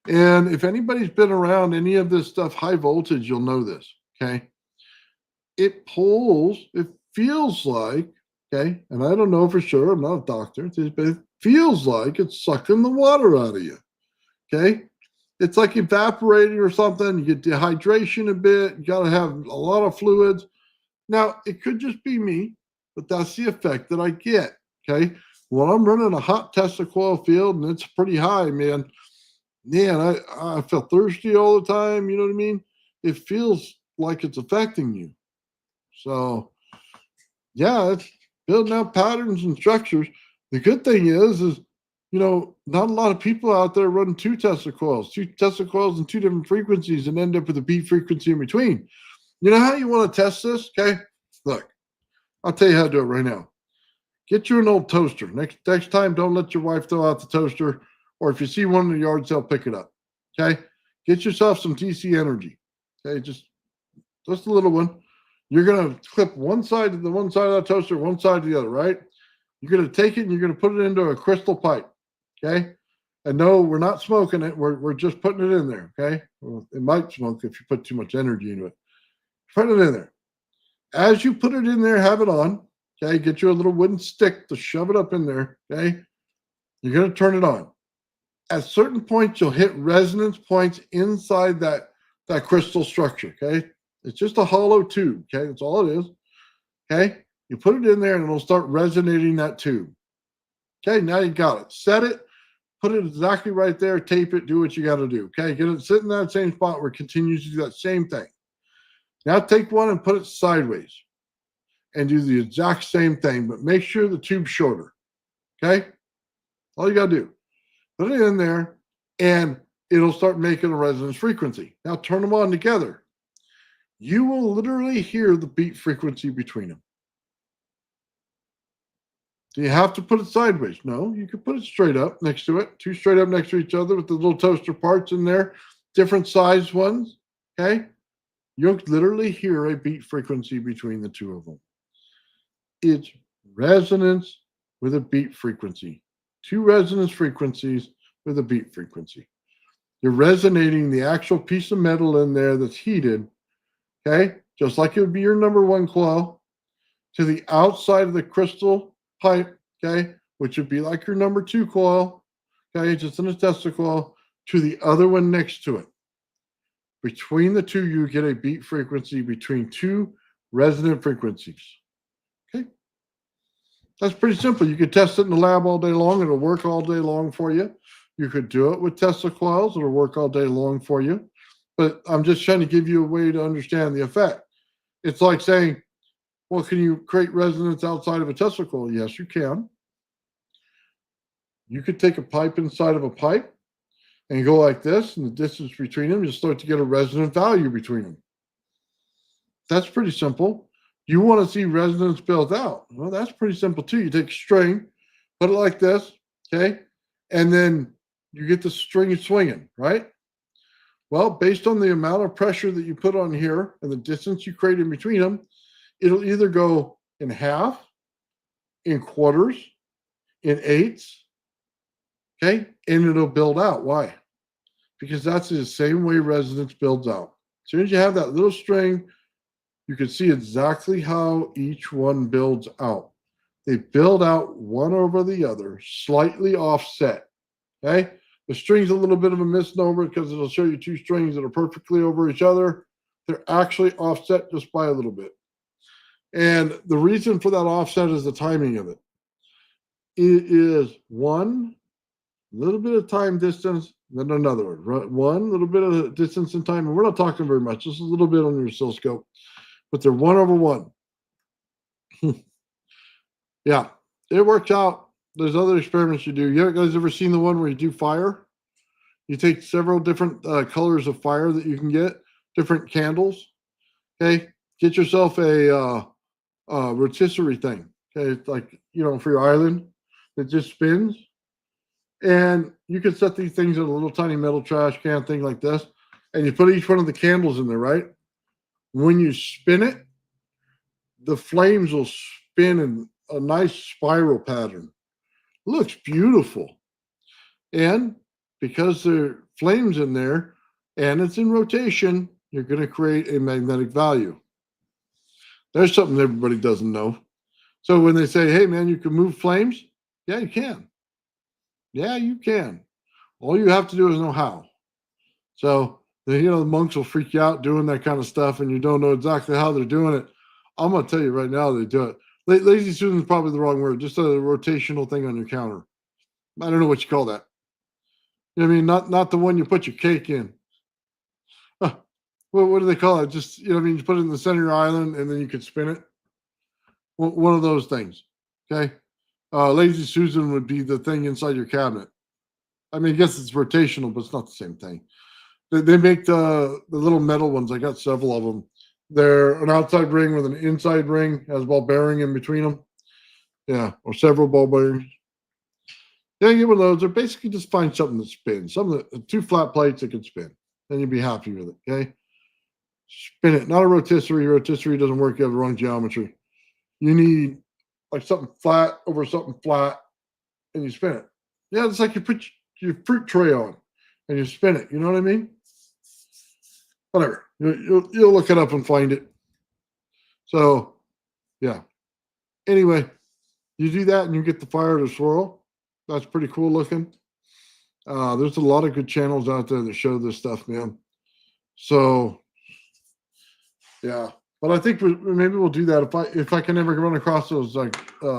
And if anybody's been around any of this stuff, high voltage, you'll know this, okay? It pulls, it feels like, okay, and I don't know for sure, I'm not a doctor, but it feels like it's sucking the water out of you, okay? It's like evaporating or something. You get dehydration a bit. You got to have a lot of fluids. Now, it could just be me, but that's the effect that I get, okay? When I'm running a hot Tesla coil field and it's pretty high, man, I feel thirsty all the time. You know what I mean? It feels like it's affecting you. So, yeah, it's building out patterns and structures. The good thing is not a lot of people out there run two Tesla coils in two different frequencies and end up with a beat frequency in between. You know how you want to test this? Okay, look, I'll tell you how to do it right now. Get you an old toaster. Next time, don't let your wife throw out the toaster, or if you see one in the yard sale, pick it up. Okay, get yourself some DC energy. Okay, just a little one. You're gonna clip one side of that toaster, one side of the other, right? You're gonna take it and you're gonna put it into a crystal pipe. Okay. And no, we're not smoking it. We're just putting it in there. Okay. Well, it might smoke if you put too much energy into it. Put it in there. As you put it in there, have it on. Okay. Get you a little wooden stick to shove it up in there. Okay. You're going to turn it on. At certain points, you'll hit resonance points inside that crystal structure. Okay. It's just a hollow tube. Okay. That's all it is. Okay. You put it in there and it'll start resonating that tube. Okay. Now you got it. Set it. Put it exactly right there, tape it, do what you got to do. Okay, get it sit in that same spot where it continues to do that same thing. Now take one and put it sideways and do the exact same thing, but make sure the tube's shorter. Okay, all you got to do, put it in there and it'll start making a resonance frequency. Now turn them on together. You will literally hear the beat frequency between them. Do you have to put it sideways? No, you can put it straight up next to it, two straight up next to each other with the little toaster parts in there, different size ones. Okay. You'll literally hear a beat frequency between the two of them. It's resonance with a beat frequency. Two resonance frequencies with a beat frequency. You're resonating the actual piece of metal in there that's heated, okay, just like it would be your number one coil, to the outside of the crystal pipe, okay, which would be like your number two coil, okay, just in a Tesla coil, to the other one next to it. Between the two, you get a beat frequency between two resonant frequencies. Okay. That's pretty simple. You could test it in the lab all day long. It'll work all day long for you. You could do it with Tesla coils. It'll work all day long for you. But I'm just trying to give you a way to understand the effect. It's like saying, well, can you create resonance outside of a Tesla coil? Yes, you can. You could take a pipe inside of a pipe and go like this, and the distance between them, you'll start to get a resonant value between them. That's pretty simple. You want to see resonance built out. Well, that's pretty simple too. You take a string, put it like this, okay? And then you get the string swinging, right? Well, based on the amount of pressure that you put on here and the distance you create in between them, it'll either go in half, in quarters, in eighths, okay? And it'll build out. Why? because that's the same way resonance builds out. As soon as you have that little string, you can see exactly how each one builds out. They build out one over the other, slightly offset. Okay? The string's a little bit of a misnomer because it'll show you two strings that are perfectly over each other. They're actually offset just by a little bit. And the reason for that offset is the timing of it. It is one little bit of time distance, then another one. One little bit of distance and time. And we're not talking very much, just a little bit on your oscilloscope. But they're 1/1. Yeah, it works out. There's other experiments you do. You guys ever seen the one where you do fire? You take several different colors of fire that you can get, different candles. Okay, get yourself a rotisserie thing. Okay, it's like, for your island that just spins. And you can set these things in a little tiny metal trash can thing like this. And you put each one of the candles in there, right? When you spin it, the flames will spin in a nice spiral pattern. Looks beautiful. And because there are flames in there and it's in rotation, you're going to create a magnetic value. There's something everybody doesn't know. So when they say, hey, man, you can move flames, yeah, you can. Yeah, you can. All you have to do is know how. So, the monks will freak you out doing that kind of stuff, and you don't know exactly how they're doing it. I'm going to tell you right now, they do it. Lazy Susan is probably the wrong word. Just a rotational thing on your counter. I don't know what you call that. I mean, not the one you put your cake in. What do they call it? Just, you put it in the center of your island, and then you could spin it. One of those things. Okay. Lazy Susan would be the thing inside your cabinet. I mean, I guess it's rotational, but it's not the same thing. They make the little metal ones. I got several of them. They're an outside ring with an inside ring, has a ball bearing in between them. Yeah, or several ball bearings. Yeah, get one of those. They're basically just find something that spins. Two flat plates that can spin. Then you'd be happy with it. Okay. Spin it. Not a rotisserie. Rotisserie doesn't work. You have the wrong geometry. You need like something flat over something flat, and you spin it. Yeah, it's like you put your fruit tray on and you spin it. You know what I mean? Whatever. You'll look it up and find it. So, yeah. Anyway, you do that and you get the fire to swirl. That's pretty cool looking. There's a lot of good channels out there that show this stuff, man. So, yeah. But I think maybe we'll do that if I can ever run across those like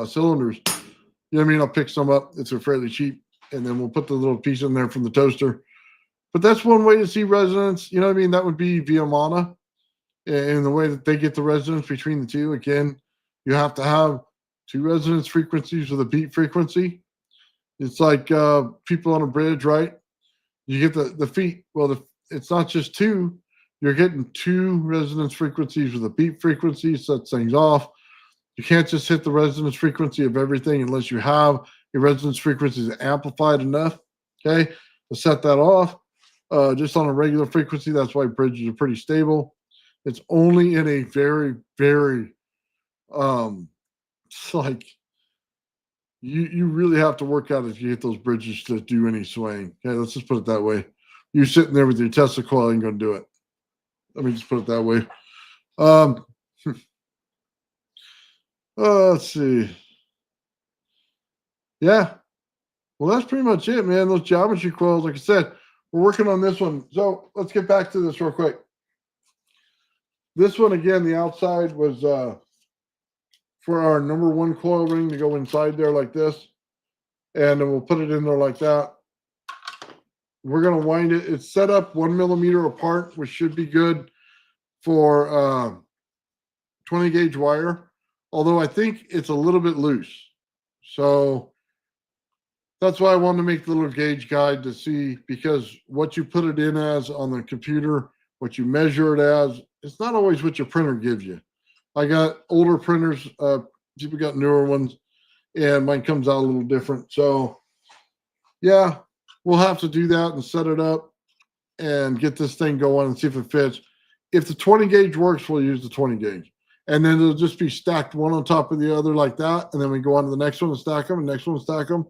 cylinders. You know what I mean? I'll pick some up. It's fairly cheap, and then we'll put the little piece in there from the toaster. But that's one way to see resonance. You know what I mean? That would be via mana, and the way that they get the resonance between the two. Again, you have to have two resonance frequencies with a beat frequency. It's like people on a bridge, right? You get the feet. Well, it's not just two. You're getting two resonance frequencies with a beat frequency, sets things off. You can't just hit the resonance frequency of everything unless you have your resonance frequencies amplified enough, okay, to set that off. Just on a regular frequency, that's why bridges are pretty stable. It's only in a very, very, it's like you really have to work out if you hit those bridges to do any swaying. Okay, let's just put it that way. You're sitting there with your Tesla coil and going to do it. Let me just put it that way. Let's see. Yeah. Well, that's pretty much it, man. Those geometry coils, like I said, we're working on this one. So let's get back to this real quick. This one, again, the outside was for our number one coil ring to go inside there like this. And then we'll put it in there like that. We're going to wind it. It's set up 1 millimeter apart, which should be good for 20 gauge wire. Although I think it's a little bit loose. So that's why I wanted to make the little gauge guide to see, because what you put it in as on the computer, what you measure it as, it's not always what your printer gives you. I got older printers, people got newer ones, and mine comes out a little different. So yeah, we'll have to do that and set it up and get this thing going and see if it fits. If the 20 gauge works, we'll use the 20 gauge. And then it'll just be stacked one on top of the other like that. And then we go on to the next one and stack them, and next one and stack them.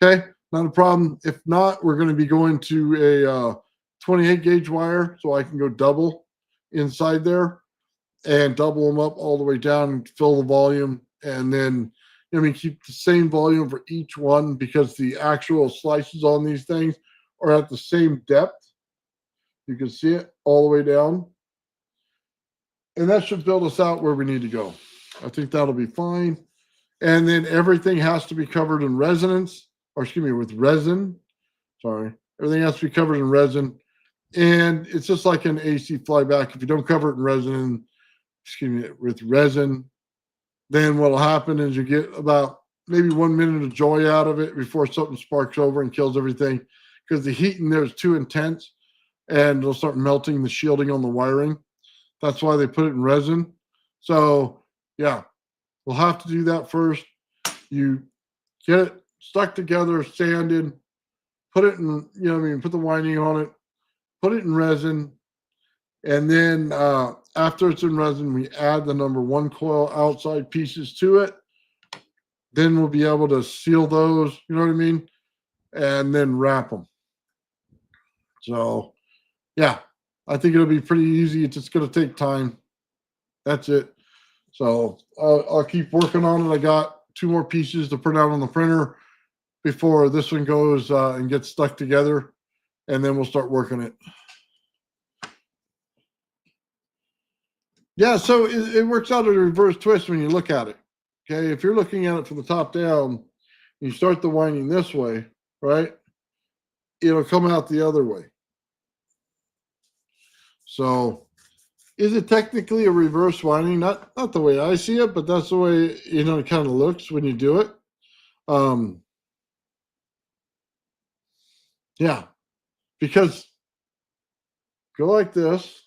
Okay, not a problem. If not, we're going to be going to a 28 gauge wire, so I can go double inside there and double them up all the way down and fill the volume. And then, keep the same volume for each one because the actual slices on these things are at the same depth. You can see it all the way down. And that should build us out where we need to go. I think that'll be fine. And then everything has to be covered in resonance, or excuse me, with resin. Sorry. Everything has to be covered in resin. And it's just like an AC flyback. If you don't cover it in resin, with resin, then what'll happen is you get about maybe 1 minute of joy out of it before something sparks over and kills everything, because the heat in there is too intense and it'll start melting the shielding on the wiring. That's why they put it in resin. So yeah, we'll have to do that first. You get it stuck together, sanded, put it in, put the winding on it, put it in resin. And then after it's in resin, we add the number 1 coil outside pieces to it. Then we'll be able to seal those, you know what I mean? And then wrap them. So, yeah, I think it'll be pretty easy. It's just going to take time. That's it. So I'll keep working on it. I got 2 more pieces to print out on the printer before this one goes and gets stuck together. And then we'll start working it. Yeah, so it works out at a reverse twist when you look at it. Okay, if you're looking at it from the top down, you start the winding this way, right? It'll come out the other way. So is it technically a reverse winding? Not the way I see it, but that's the way, it kind of looks when you do it. Yeah, because go like this,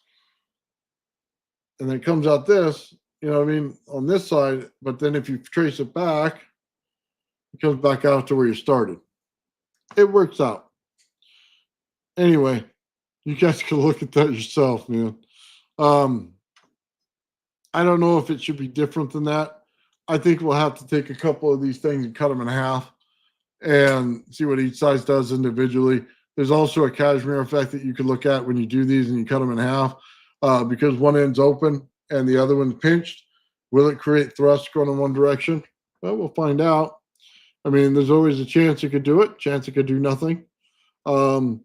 and then it comes out this, on this side. But then if you trace it back, it comes back out to where you started. It works out. Anyway, you guys can look at that yourself, man. I don't know if it should be different than that. I think we'll have to take a couple of these things and cut them in half and see what each size does individually. There's also a cashmere effect that you could look at when you do these and you cut them in half, because one end's open and the other one's pinched. Will it create thrust going in one direction? Well, we'll find out. I mean, there's always a chance it could do it, chance it could do nothing. You know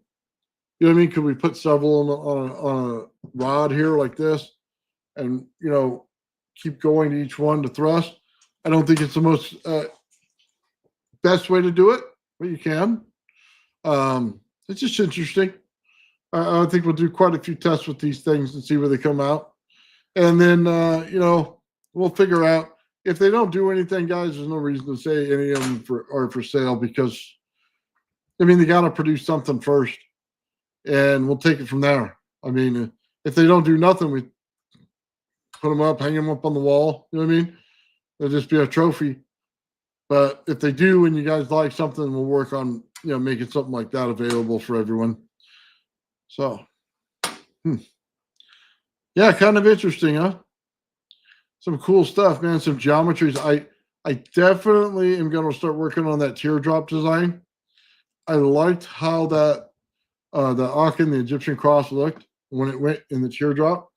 what I mean? Could we put several on a rod here like this and, keep going to each one to thrust? I don't think it's the most best way to do it, but you can. It's just interesting. I think we'll do quite a few tests with these things and see where they come out. And then, we'll figure out if they don't do anything, guys. There's no reason to say any of them are for sale, because, they got to produce something first, and we'll take it from there. I mean, if they don't do nothing, we put them up, hang them up on the wall. You know what I mean? They'll just be a trophy. But if they do, and you guys like something, we'll work on, making something like that available for everyone. So, yeah, kind of interesting, huh? Some cool stuff, man. Some geometries. I definitely am going to start working on that teardrop design. I liked how that the Akin, the Egyptian cross, looked when it went in the teardrop.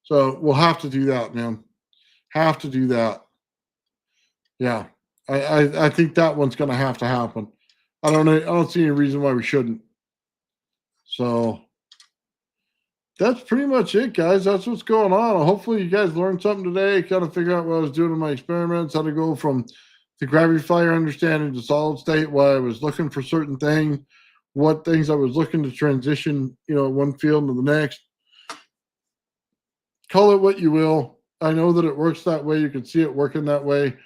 So we'll have to do that, man. Have to do that. Yeah, I think that one's going to have to happen. I don't see any reason why we shouldn't. So that's pretty much it, guys. That's what's going on. Hopefully you guys learned something today, kind of figure out what I was doing in my experiments, how to go from the gravity fire understanding to solid state, why I was looking for certain things, what things I was looking to transition, one field to the next. Call it what you will. I know that it works that way. You can see it working that way.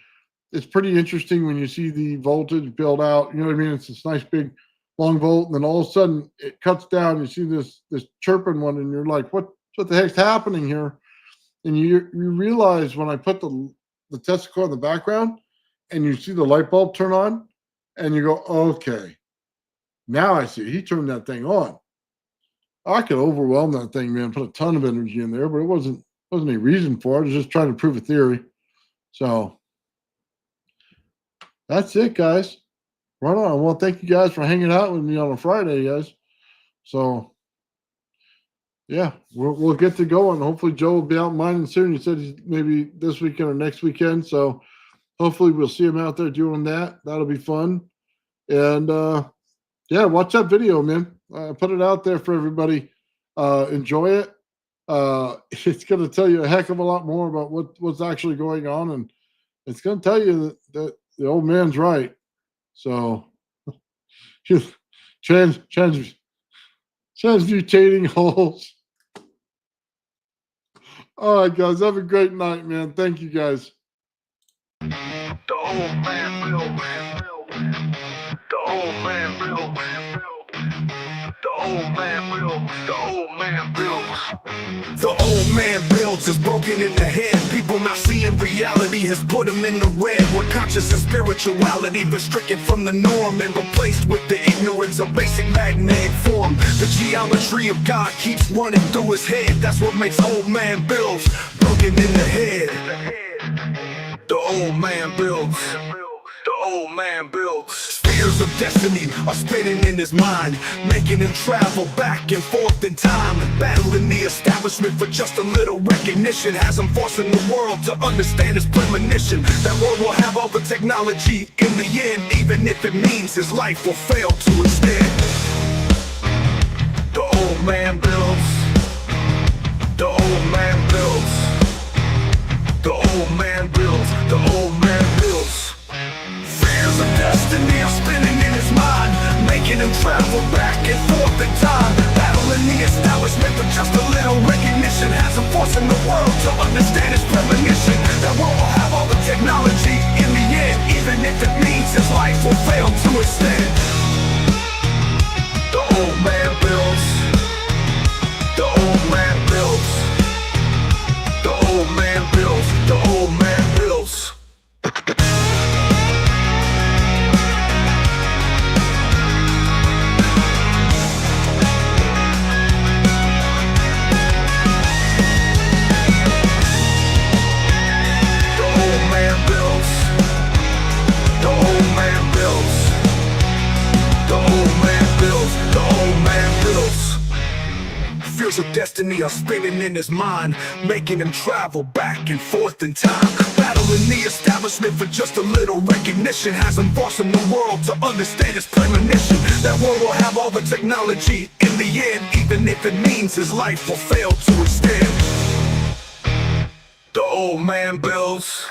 It's pretty interesting when you see the voltage build out. You know what I mean? It's this nice big long volt, and then all of a sudden it cuts down. You see this chirping one, and you're like, what the heck's happening here? And you realize when I put the testicle in the background, and you see the light bulb turn on, and you go, okay, now I see. He turned that thing on. I could overwhelm that thing, man, put a ton of energy in there, but it wasn't any reason for it. I was just trying to prove a theory. So that's it, guys. Right on. Well, thank you guys for hanging out with me on a Friday, guys. So yeah, we'll get to going. Hopefully Joe will be out mining soon. He said he's maybe this weekend or next weekend. So hopefully we'll see him out there doing that. That'll be fun. And yeah, watch that video, man. Put it out there for everybody. Enjoy it. It's going to tell you a heck of a lot more about what's actually going on, and it's going to tell you that the old man's right. So transmutating holes. All right, guys, have a great night, man. Thank you, guys. The old man built. The old man built. The old man built. The old man built. The old man builds is broken in the head. People not seeing reality has put them in the red. Where conscious and spirituality been stricken from the norm and replaced with the ignorance of basic magnetic form. The geometry of God keeps running through his head. That's what makes old man builds broken in the head. The old man builds. The old man builds. Spheres of destiny are spinning in his mind, making him travel back and forth in time, battling the establishment for just a little recognition. Has him forcing the world to understand his premonition. That world will have all the technology in the end, even if it means his life will fail to extend. The old man builds. The old man builds. The old man builds. The old man builds. Fears of destiny are spinning in his mind, making him travel back and forth in time, battling the establishment for just a little recognition. Has him forcing the world to understand his premonition. That world will have all the technology in the end, even if it means his life will fail to extend. The old man builds. The old man builds. The old man builds. The old man builds. Fears of destiny are spinning in his mind, making him travel back and forth in time, battling the establishment for just a little recognition. Has him forcing the world to understand his premonition. That world will have all the technology in the end, even if it means his life will fail to extend. The old man builds.